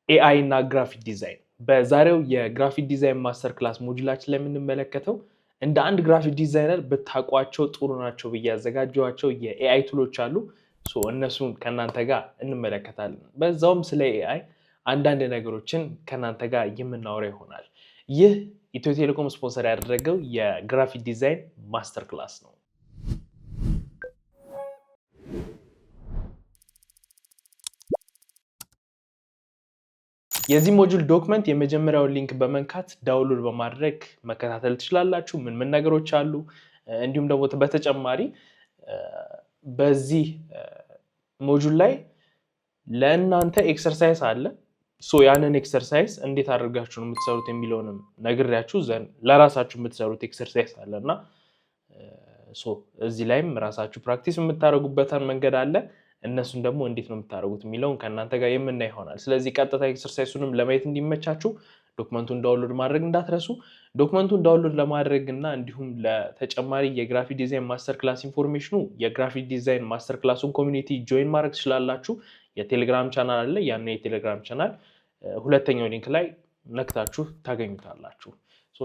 ኤአይ እና ግራፊክ ዲዛይን በዛሬው የግራፊክ ዲዛይን ማስተር ክላስ ሞጁላችን ላይ የምንመለከተው እንደ አንድ ግራፊክ ዲዛይነር ብታውቋቸው ጥሩ ናቸው ብዬ ያዘጋጀኋቸው የኤአይ ቱሎች አሉ። እነሱን ከእናንተ ጋር እንመለከታለን። በዛውም ስለ ኤአይ አንዳንድ ነገሮችን ከእናንተ ጋር የምናወራ ይሆናል። ይህ ኢትዮ ቴሌኮም ስፖንሰር ያደረገው የግራፊክ ዲዛይን ማስተር ክላስ ነው። የዚህ ሞጁል ዶክመንት የመጀመሪያውን ሊንክ በመንካት ዳውንሎድ በማድረግ መከታተል ትችላላችሁ። ምን ነገሮች አሉ፣ እንዲሁም ደግሞ በተጨማሪ በዚህ ሞጁል ላይ ለእናንተ ኤክሰርሳይዝ አለ። ያንን ኤክሰርሳይዝ እንዴት አድርጋችሁ ነው የምትሰሩት የሚለውንም ነግሬያችሁ ዘንድ ለራሳችሁ የምትሰሩት ኤክሰርሳይዝ አለና እዚህ ላይም ራሳችሁ ፕራክቲስ የምታደርጉበትን መንገድ አለ። እነሱን ደግሞ እንዴት ነው የምታደርጉት የሚለውን ከእናንተ ጋር የምናይ ይሆናል። ስለዚህ ቀጥታ ኤክሰርሳይሱንም ለማየት እንዲመቻችሁ ዶክመንቱን ዳውንሎድ ማድረግ እንዳትረሱ። ዶክመንቱን ዳውንሎድ ለማድረግ እና እንዲሁም ለተጨማሪ የግራፊክ ዲዛይን ማስተር ክላስ ኢንፎርሜሽኑ የግራፊክ ዲዛይን ማስተር ክላሱን ኮሚኒቲ ጆይን ማድረግ ትችላላችሁ። የቴሌግራም ቻናል አለ። ያን የቴሌግራም ቻናል ሁለተኛው ሊንክ ላይ ነክታችሁ ታገኙታላችሁ።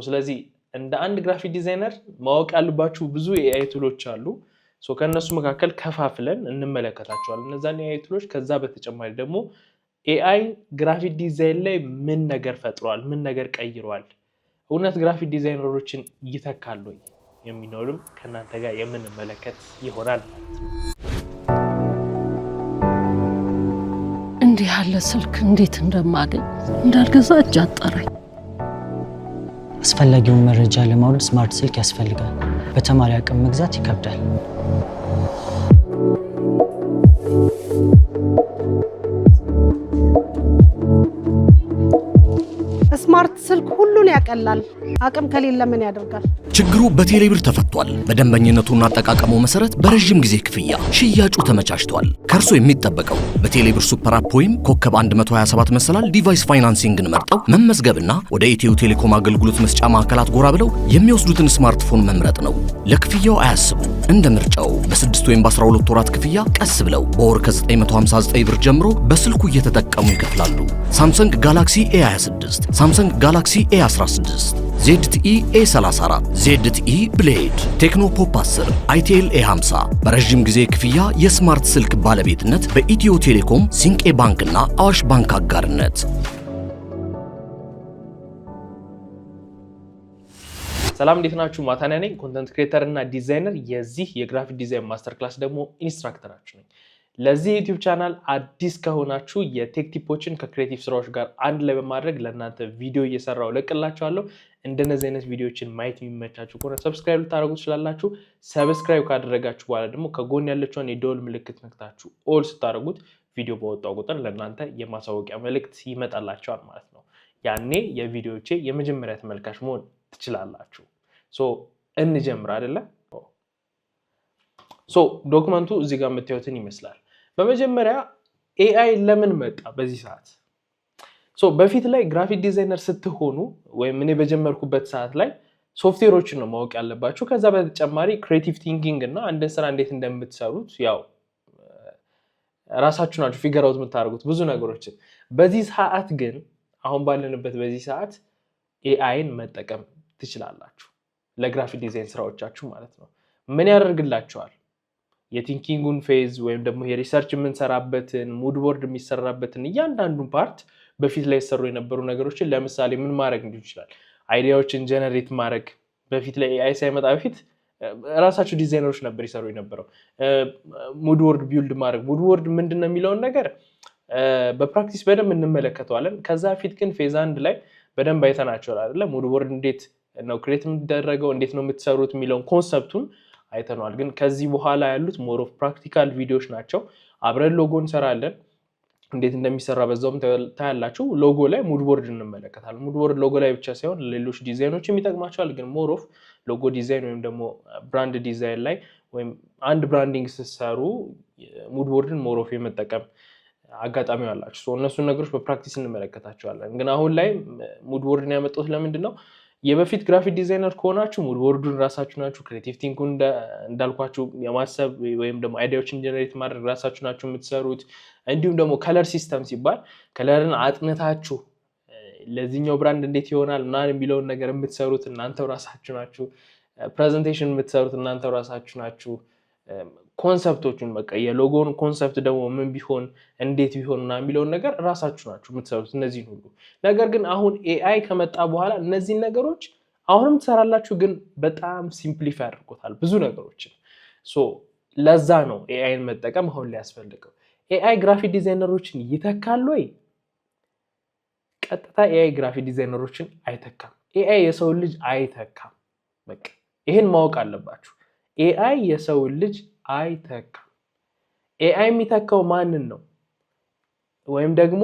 ስለዚህ እንደ አንድ ግራፊክ ዲዛይነር ማወቅ ያለባችሁ ብዙ የኤአይ ቱሎች አሉ። ከነሱ መካከል ከፋፍለን እንመለከታቸዋለን እነዛን የኤአይ ቱሎች። ከዛ በተጨማሪ ደግሞ ኤአይ ግራፊክ ዲዛይን ላይ ምን ነገር ፈጥሯል፣ ምን ነገር ቀይሯል፣ እውነት ግራፊክ ዲዛይነሮችን ይተካሉ የሚኖርም ከእናንተ ጋር የምንመለከት ይሆናል ማለት ነው። እንዲህ ያለ ስልክ እንዴት እንደማገኝ እንዳልገዛ እጅ አጠረኝ። አስፈላጊውን መረጃ ለማውረድ ስማርት ስልክ ያስፈልጋል። በተማሪ አቅም መግዛት ይከብዳል። ስማርት ስልክ ሁሉን ያቀላል። አቅም ከሌለ ምን ያደርጋል? ችግሩ በቴሌብር ተፈቷል። በደንበኝነቱና አጠቃቀሙ መሰረት በረጅም ጊዜ ክፍያ ሽያጩ ተመቻችቷል። ከእርሶ የሚጠበቀው በቴሌብር ሱፐር አፕ ወይም ኮከብ 127 መሰላል ዲቫይስ ፋይናንሲንግን መርጠው መመዝገብና ወደ ኢትዮ ቴሌኮም አገልግሎት መስጫ ማዕከላት ጎራ ብለው የሚወስዱትን ስማርትፎን መምረጥ ነው። ለክፍያው አያስቡ። እንደ ምርጫው በ6 ወይም በ12 ወራት ክፍያ ቀስ ብለው በወር ከ959 ብር ጀምሮ በስልኩ እየተጠቀሙ ይከፍላሉ። ሳምሰንግ ጋላክሲ A26፣ ሳምሰንግ ጋላክሲ A16፣ ZTE A34፣ ZTE ብሌድ፣ ቴክኖ ፖፕ 10፣ ITL A50 በረጅም ጊዜ ክፍያ የስማርት ስልክ ባለቤትነት በኢትዮ ቴሌኮም፣ ሲንቄ ባንክ እና አዋሽ ባንክ አጋርነት። ሰላም እንዴት ናችሁ? ማታንያ ነኝ፣ ኮንተንት ክሬተር እና ዲዛይነር። የዚህ የግራፊክ ዲዛይን ማስተር ክላስ ደግሞ ኢንስትራክተራችሁ ነኝ። ለዚህ ዩቲዩብ ቻናል አዲስ ከሆናችሁ የቴክ ቲፖችን ከክሬቲቭ ስራዎች ጋር አንድ ላይ በማድረግ ለእናንተ ቪዲዮ እየሰራው ለቅላችኋለሁ። እንደነዚህ አይነት ቪዲዮዎችን ማየት የሚመቻችሁ ከሆነ ሰብስክራይብ ልታደርጉ ትችላላችሁ። ሰብስክራይብ ካደረጋችሁ በኋላ ደግሞ ከጎን ያለችውን የደወል ምልክት ነክታችሁ ኦል ስታደርጉት ቪዲዮ በወጣው ቁጥር ለእናንተ የማሳወቂያ መልእክት ይመጣላችኋል ማለት ነው። ያኔ የቪዲዮዎቼ የመጀመሪያ ተመልካች መሆን ትችላላችሁ። እንጀምር አይደለ? ዶክመንቱ እዚህ ጋር የምታዩትን ይመስላል። በመጀመሪያ ኤአይ ለምን መጣ በዚህ ሰዓት? በፊት ላይ ግራፊክ ዲዛይነር ስትሆኑ ወይም እኔ በጀመርኩበት ሰዓት ላይ ሶፍትዌሮችን ነው ማወቅ ያለባችሁ። ከዛ በተጨማሪ ክሬቲቭ ቲንኪንግ እና አንድን ስራ እንዴት እንደምትሰሩት ያው ራሳችሁ ናችሁ ፊገር አውት የምታደርጉት ብዙ ነገሮችን። በዚህ ሰዓት ግን አሁን ባለንበት በዚህ ሰዓት ኤአይን መጠቀም ትችላላችሁ ለግራፊክ ዲዛይን ስራዎቻችሁ ማለት ነው። ምን ያደርግላችኋል? የቲንኪንጉን ፌዝ ወይም ደግሞ የሪሰርች የምንሰራበትን ሙድ ቦርድ የሚሰራበትን እያንዳንዱን ፓርት በፊት ላይ የሰሩ የነበሩ ነገሮችን ለምሳሌ ምን ማድረግ እንዲሁ ይችላል? አይዲያዎችን ጀነሬት ማድረግ። በፊት ላይ ኤአይ ሳይመጣ በፊት ራሳችሁ ዲዛይነሮች ነበር ይሰሩ የነበረው። ሙድ ቦርድ ቢልድ ማድረግ። ሙድ ቦርድ ምንድን ነው የሚለውን ነገር በፕራክቲስ በደንብ እንመለከተዋለን። ከዛ በፊት ግን ፌዝ አንድ ላይ በደንብ አይተናቸዋል አይደለ? ሙድ ቦርድ እንዴት ነው ክሬት የሚደረገው፣ እንዴት ነው የምትሰሩት የሚለውን ኮንሰፕቱን አይተነዋል። ግን ከዚህ በኋላ ያሉት ሞር ኦፍ ፕራክቲካል ቪዲዮዎች ናቸው። አብረን ሎጎ እንሰራለን፣ እንዴት እንደሚሰራ በዛውም ታያላችሁ። ሎጎ ላይ ሙድ ቦርድ እንመለከታለን። ሙድ ቦርድ ሎጎ ላይ ብቻ ሳይሆን ሌሎች ዲዛይኖችም ይጠቅማቸዋል። ግን ሞር ኦፍ ሎጎ ዲዛይን ወይም ደግሞ ብራንድ ዲዛይን ላይ ወይም አንድ ብራንዲንግ ስትሰሩ ሙድ ቦርድን ሞር ኦፍ የመጠቀም አጋጣሚ አላችሁ። እነሱን ነገሮች በፕራክቲስ እንመለከታቸዋለን። ግን አሁን ላይ ሙድ ቦርድን ያመጣሁት ለምንድን ነው? የበፊት ግራፊክ ዲዛይነር ከሆናችሁ ሙድ ቦርዱን ራሳችሁ ናችሁ ክሬቲቭ ቲንኩን እንዳልኳችሁ የማሰብ ወይም ደግሞ አይዲያዎችን ጀነሬት ማድረግ ራሳችሁ ናችሁ የምትሰሩት እንዲሁም ደግሞ ከለር ሲስተም ሲባል ከለርን አጥንታችሁ ለዚህኛው ብራንድ እንዴት ይሆናል ምናምን የሚለውን ነገር የምትሰሩት እናንተው ራሳችሁ ናችሁ ፕሬዘንቴሽን የምትሰሩት እናንተው ራሳችሁ ናችሁ ኮንሰፕቶቹን በቃ የሎጎን ኮንሰፕት ደግሞ ምን ቢሆን እንዴት ቢሆን እና የሚለውን ነገር ራሳችሁ ናችሁ የምትሰሩት እነዚህን ሁሉ ነገር ግን አሁን ኤአይ ከመጣ በኋላ እነዚህን ነገሮች አሁንም ትሰራላችሁ ግን በጣም ሲምፕሊፋይ አድርጎታል ብዙ ነገሮችን ሶ ለዛ ነው ኤአይን መጠቀም አሁን ላይ ያስፈልገው ኤአይ ግራፊክ ዲዛይነሮችን ይተካል ወይ ቀጥታ ኤአይ ግራፊክ ዲዛይነሮችን አይተካም ኤአይ የሰው ልጅ አይተካም በቃ ይሄን ማወቅ አለባችሁ ኤአይ የሰው ልጅ አይተካም ኤአይ የሚተካው ማንን ነው ወይም ደግሞ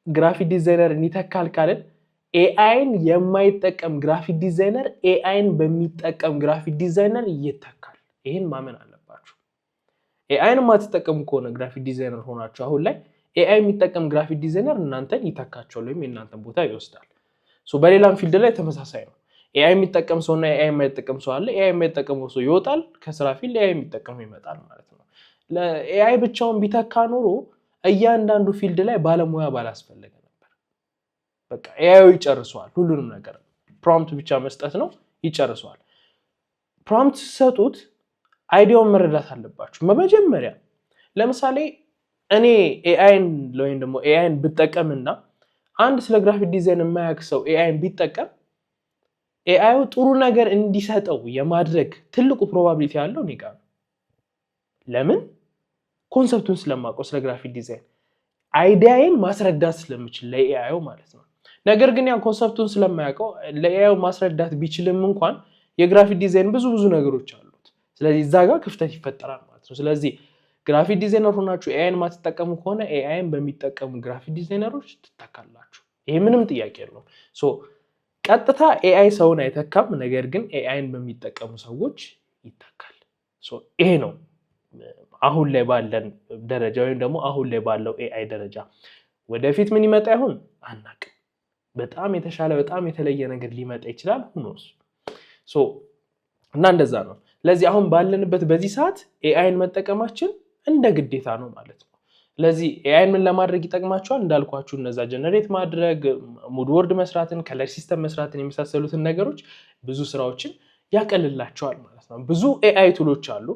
ግራፊክ ዲዛይነርን ይተካል ካልን ኤአይን የማይጠቀም ግራፊክ ዲዛይነር ኤአይን በሚጠቀም ግራፊክ ዲዛይነር ይተካል ይሄን ማመን አለባችሁ ኤአይን ማትጠቀሙ ከሆነ ግራፊክ ዲዛይነር ሆናችሁ አሁን ላይ ኤአይ የሚጠቀም ግራፊክ ዲዛይነር እናንተን ይተካቸዋል ወይም የእናንተን ቦታ ይወስዳል ሶ በሌላም ፊልድ ላይ ተመሳሳይ ነው ኤአይ የሚጠቀም ሰውና ኤአይ የማይጠቀም ሰው አለ ኤአይ የማይጠቀም ሰው ይወጣል ከስራ ፊልድ ኤአይ የሚጠቀም ይመጣል ማለት ነው ለኤአይ ብቻውን ቢተካ ኖሮ እያንዳንዱ ፊልድ ላይ ባለሙያ ባላስፈልገ ነበር በቃ ኤአይ ይጨርሰዋል ሁሉንም ነገር ፕሮምፕት ብቻ መስጠት ነው ይጨርሰዋል ፕሮምፕት ሰጡት አይዲያውን መረዳት አለባችሁ በመጀመሪያ ለምሳሌ እኔ ኤአይን ወይም ደግሞ ኤአይን ብጠቀምና አንድ ስለ ግራፊክ ዲዛይን የማያውቅ ሰው ኤአይን ቢጠቀም ኤአዩ ጥሩ ነገር እንዲሰጠው የማድረግ ትልቁ ፕሮባቢሊቲ ያለው እኔ ጋር ነው ለምን ኮንሰፕቱን ስለማውቀው ስለ ግራፊክ ዲዛይን አይዲያዬን ማስረዳት ስለምችል ለኤአዩ ማለት ነው ነገር ግን ያ ኮንሰፕቱን ስለማያውቀው ለኤአዩ ማስረዳት ቢችልም እንኳን የግራፊክ ዲዛይን ብዙ ነገሮች አሉት ስለዚህ እዛ ጋር ክፍተት ይፈጠራል ማለት ነው ስለዚህ ግራፊክ ዲዛይነር ሆናችሁ ኤአይን ማትጠቀሙ ከሆነ ኤአይን በሚጠቀሙ ግራፊክ ዲዛይነሮች ትተካላችሁ ይሄ ምንም ጥያቄ የለውም ሶ ቀጥታ ኤአይ ሰውን አይተካም ነገር ግን ኤአይን በሚጠቀሙ ሰዎች ይተካል ሶ ይሄ ነው አሁን ላይ ባለን ደረጃ ወይም ደግሞ አሁን ላይ ባለው ኤአይ ደረጃ ወደፊት ምን ይመጣ ይሆን አናውቅም በጣም የተሻለ በጣም የተለየ ነገር ሊመጣ ይችላል ሁኖስ ሶ እና እንደዛ ነው ለዚህ አሁን ባለንበት በዚህ ሰዓት ኤአይን መጠቀማችን እንደ ግዴታ ነው ማለት ነው ለዚህ ኤአይን ምን ለማድረግ ይጠቅማቸዋል እንዳልኳችሁ እነዛ ጀነሬት ማድረግ ሙድ ቦርድ መስራትን ከለር ሲስተም መስራትን የመሳሰሉትን ነገሮች ብዙ ስራዎችን ያቀልላቸዋል ማለት ነው ብዙ ኤአይ ቱሎች አሉ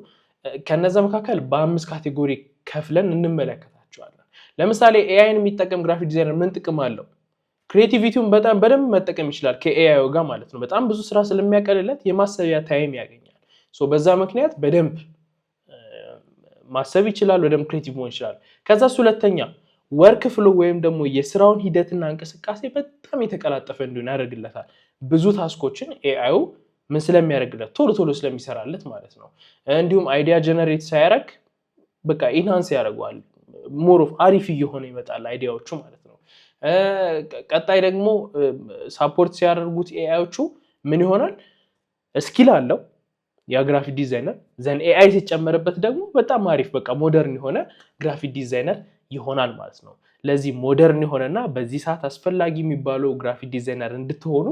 ከነዛ መካከል በ5 ካቴጎሪ ከፍለን እንመለከታቸዋለን ለምሳሌ ኤአይን የሚጠቀም ግራፊክ ዲዛይነር ምን ጥቅም አለው ክሬቲቪቲውን በደንብ መጠቀም ይችላል ከኤአይ ጋር ማለት ነው በጣም ብዙ ስራ ስለሚያቀልለት የማሰቢያ ታይም ያገኛል ሶ በዛ ምክንያት በደንብ ማሰብ ይችላል ወደም ክሬቲቭ መሆን ይችላል ከዛስ ሁለተኛ ወርክ ፍሎ ወይም ደግሞ የስራውን ሂደትና እንቅስቃሴ በጣም የተቀላጠፈ እንዲሆን ያደርግለታል ብዙ ታስኮችን ኤአዩ ምን ስለሚያደርግለት ቶሎ ስለሚሰራለት ማለት ነው እንዲሁም አይዲያ ጀነሬት ሳያደርግ በቃ ኢንሃንስ ያደርጋል ሞር ኦፍ አሪፍ እየሆነ ይመጣል አይዲያዎቹ ማለት ነው ቀጣይ ደግሞ ሳፖርት ሲያደርጉት ኤአይዎቹ ምን ይሆናል ስኪል አለው ያ ግራፊክ ዲዛይነር ዘን ኤአይ ሲጨመርበት ደግሞ በጣም አሪፍ በቃ ሞደርን የሆነ ግራፊክ ዲዛይነር ይሆናል ማለት ነው ለዚህ ሞደርን የሆነና በዚህ ሰዓት አስፈላጊ የሚባለው ግራፊክ ዲዛይነር እንድትሆኑ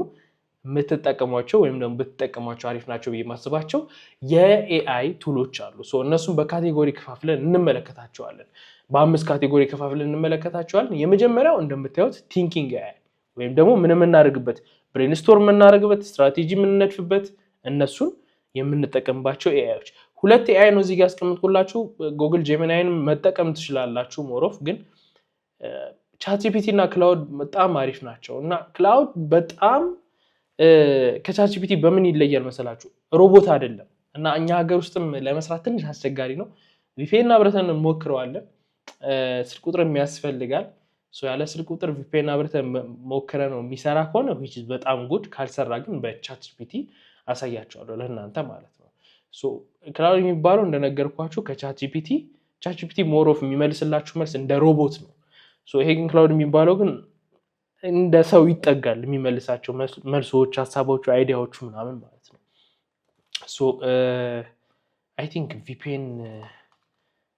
የምትጠቀሟቸው ወይም ደግሞ ብትጠቀሟቸው አሪፍ ናቸው በየማስባቸው የኤአይ ቱሎች አሉ ሶ እነሱን በካቴጎሪ ከፋፍለን እንመለከታቸዋለን በ5 ካቴጎሪ ከፋፍለን እንመለከታቸዋለን የመጀመሪያው እንደምታዩት ቲንኪንግ ኤአይ ወይም ደግሞ ምን እናደርግበት ብሬንስቶርም እናደርግበት ስትራቴጂ የምንነድፍበት እነሱን የምንጠቀምባቸው ኤአይዎች ሁለት ኤአይ ነው እዚህ ጋር አስቀምጥኩላችሁ ጉግል ጄሚናይን መጠቀም ትችላላችሁ ሞሮፍ ግን ቻትጂፒቲ እና ክላውድ በጣም አሪፍ ናቸው እና ክላውድ በጣም ከቻትጂፒቲ በምን ይለያል መሰላችሁ ሮቦት አይደለም እና እኛ ሀገር ውስጥም ለመስራት ትንሽ አስቸጋሪ ነው ቪፒኤን አብረተን እንሞክረዋለን ስልክ ቁጥር የሚያስፈልጋል ሶ ያለ ስልክ ቁጥር ቪፒኤን አብረተን ሞክረ ነው የሚሰራ ከሆነ which is በጣም ጉድ ካልሰራ ግን በቻትጂፒቲ አሳያቸዋለሁ ለእናንተ ማለት ነው ሶ ክላውድ የሚባለው እንደነገርኳችሁ ከቻትጂፒቲ ሞር ኦፍ የሚመልስላችሁ መልስ እንደ ሮቦት ነው ሶ ይሄ ግን ክላውድ የሚባለው ግን እንደ ሰው ይጠጋል የሚመልሳቸው መልሶች ሐሳቦቹ አይዲያዎቹ ምናምን ማለት ነው ሶ I think VPN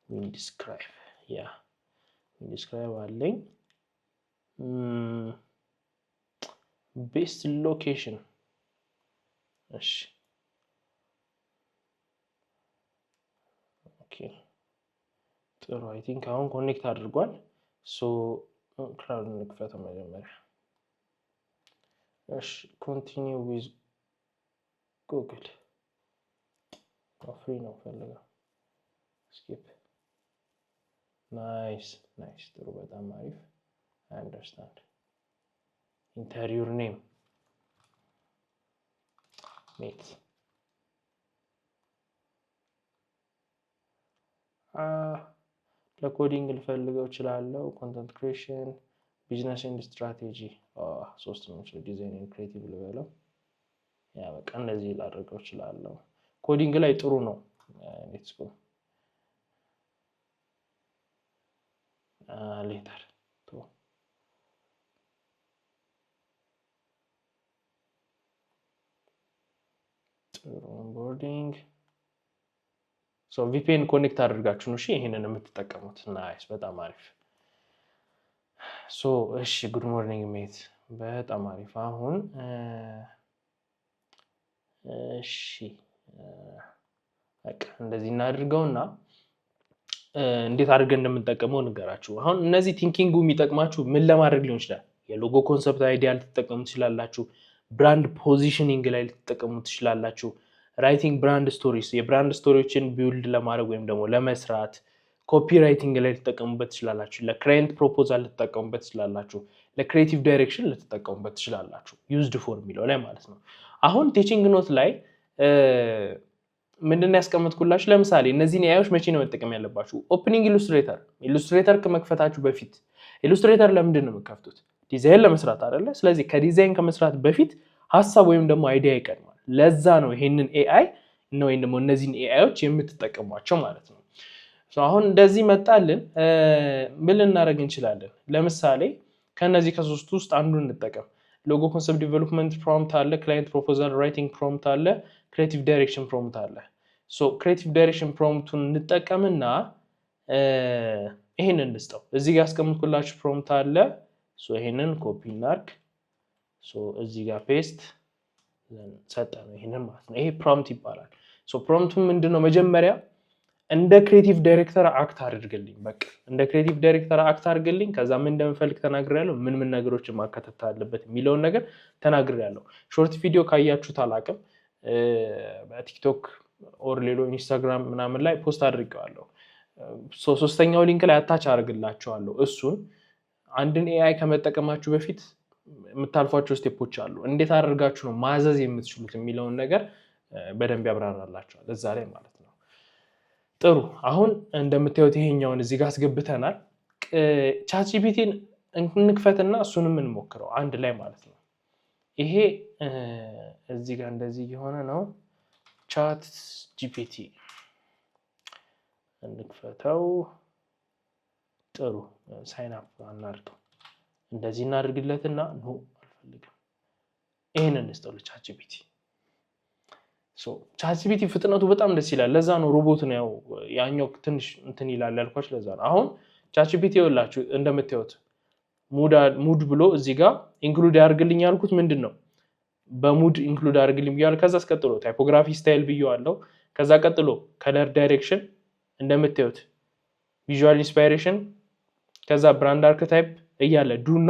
will describe አለኝ best location እሺ ኦኬ ጥሩ አይ ቲንክ አሁን ኮኔክት አድርጓል ሶ ክላውድ እንክፈተው መጀመሪያ እሺ ኮንቲኒው ዊዝ ጉግል ፍሪ ነው ፈልጋ ስኪፕ ናይስ ጥሩ በጣም አሪፍ I understand enter your name mate ለኮዲንግ ልፈልገው እችላለሁ ኮንተንት ክሪኤሽን ቢዝነስ ኤንድ ስትራቴጂ ሶስት ነው ዲዛይን ኤንድ ክሬቲቭ ልበለው ያ በቃ እንደዚህ ላደርገው እችላለሁ ኮዲንግ ላይ ጥሩ ነው ሌትስ ጎ ሌተር ጥሩ ኦንቦርዲንግ ሶ VPN ኮኔክት አድርጋችሁ ነው እሺ ይሄንን የምትጠቀሙት ናይስ በጣም አሪፍ ሶ እሺ ጉድ ሞርኒንግ ሜት በጣም አሪፍ አሁን እሺ በቃ እንደዚህ እናድርገውና እንዴት አድርገን እንደምንጠቀመው ንገራችሁ አሁን እነዚህ ቲንኪንጉ የሚጠቅማችሁ ምን ለማድረግ ሊሆን ይችላል የሎጎ ኮንሰፕት አይዲያ ልትጠቀሙ ትችላላችሁ ብራንድ ፖዚሽኒንግ ላይ ልትጠቀሙ ትችላላችሁ ራይቲንግ ብራንድ ስቶሪስ የብራንድ ስቶሪዎችን ቢልድ ለማድረግ ወይም ደግሞ ለመስራት ኮፒራይቲንግ ላይ ልትጠቀሙበት ትችላላችሁ ለክላይንት ፕሮፖዛል ልትጠቀሙበት ትችላላችሁ ለክሪኤቲቭ ዳይሬክሽን ልትጠቀሙበት ትችላላችሁ ዩዝድ ፎር የሚለው ላይ ማለት ነው አሁን ቲቺንግ ኖት ላይ ምንድነው ያስቀመጥኩላችሁ ለምሳሌ እነዚህን ኤአይዎች መቼ ነው መጠቀም ያለባችሁ ኦፕኒንግ ኢሉስትሬተር ከመክፈታችሁ በፊት ኢሉስትሬተር ለምንድን ነው የምትከፍቱት ዲዛይን ለመስራት አይደለ ስለዚህ ከዲዛይን ከመስራት በፊት ሐሳብ ወይም ደግሞ አይዲያ ይቀድማል ለዛ ነው ይሄንን ኤአይ ነው ወይም ደግሞ እነዚህን ኤአይዎች የምትጠቀሟቸው ማለት ነው አሁን እንደዚህ መጣልን ምን ልናደርግ እንችላለን ለምሳሌ ከነዚህ ከሶስቱ ውስጥ አንዱን እንጠቀም ሎጎ ኮንሰፕት ዲቨሎፕመንት ፕሮምፕት አለ ክላይንት ፕሮፖዛል ራይቲንግ ፕሮምፕት አለ ክሪኤቲቭ ዳይሬክሽን ፕሮምፕት አለ ሶ ክሪኤቲቭ ዳይሬክሽን ፕሮምፕቱን እንጠቀምና ይሄንን እንስጠው እዚህ ጋር አስቀምጥኩላችሁ ፕሮምፕት አለ ሶ ይሄንን ኮፒ እናርግ ሶ እዚህ ጋር ፔስት ሰጠን ይሄንን ማለት ነው ይሄ ፕሮምፕት ይባላል ሶ ፕሮምፕቱ ምንድነው መጀመሪያ እንደ ክሪኤቲቭ ዳይሬክተር አክት አድርግልኝ በቃ እንደ ክሪኤቲቭ ዳይሬክተር አክት አድርግልኝ ከዛ ምን እንደምፈልግ ተናግሬያለሁ ምን ነገሮችን ማከተት አለበት የሚለውን ነገር ተናግሬያለሁ ሾርት ቪዲዮ ካያችሁት አላቅም በቲክቶክ ኦር ሌሎ ኢንስታግራም ምናምን ላይ ፖስት አድርጌዋለሁ ሶስተኛው ሊንክ ላይ አታች አድርግላችኋለሁ እሱን አንድን ኤአይ ከመጠቀማችሁ በፊት የምታልፏቸው ስቴፖች አሉ እንዴት አድርጋችሁ ነው ማዘዝ የምትችሉት የሚለውን ነገር በደንብ ያብራራላችኋል እዛ ላይ ማለት ነው ጥሩ አሁን እንደምታዩት ይሄኛውን እዚህ ጋር አስገብተናል ቻትጂፒቲን እንክፈትና እሱንም እንሞክረው አንድ ላይ ማለት ነው ይሄ እዚህ ጋር እንደዚህ የሆነ ነው ቻትጂፒቲ እንክፈተው ጥሩ ሳይን አፕ እናድርገው እንደዚህ እናድርግለትና ነው አልፈልግም ይሄንን እንስጠው ለቻትጂፒቲ ሶ ቻትጂፒቲ ፍጥነቱ በጣም ደስ ይላል ለዛ ነው ሮቦት ነው ያኛው ትንሽ እንትን ይላል ያልኳችሁ ለዛ ነው አሁን ቻትጂፒቲ ይወላችሁ እንደምታዩት ሙድ ብሎ እዚህ ጋር ኢንክሉድ ያርግልኝ ያልኩት ምንድነው በሙድ ኢንክሉድ አድርግልኝ ብያለሁ ከዛ ቀጥሎ ታይፖግራፊ ስታይል ብያለሁ ከዛ ቀጥሎ ከለር ዳይሬክሽን እንደምታዩት ቪዥዋል ኢንስፓይሬሽን ከዛ ብራንድ አርኬታይፕ እያለ ዱና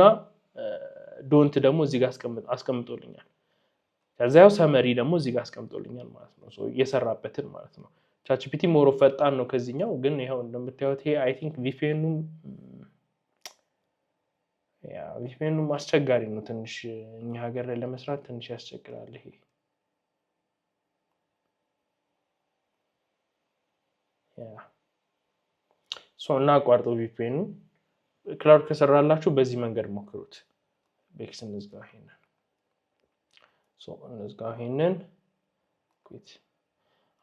ዶንት ደግሞ እዚህ ጋር አስቀምጦልኛል ከዛ ያው ሰመሪ ደግሞ እዚህ ጋር አስቀምጦልኛል ማለት ነው ሶ እየሰራበትን ማለት ነው ቻትጂፒቲ ሞር ፈጣን ነው ከዚህኛው ግን ይሄው እንደምታዩት ይሄ አይ ቲንክ ቪፒኤኑ አስቸጋሪ ነው ትንሽ እኛ ሀገር ላይ ለመስራት ትንሽ ያስቸግራል ይሄ ሶ እና አቋርጠው ቪፒኤኑ ክላውድ ከሰራላችሁ በዚህ መንገድ ሞክሩት ቤክስ እንዝጋው ይሄንን ሶ እንዝጋው ይሄንን ኩት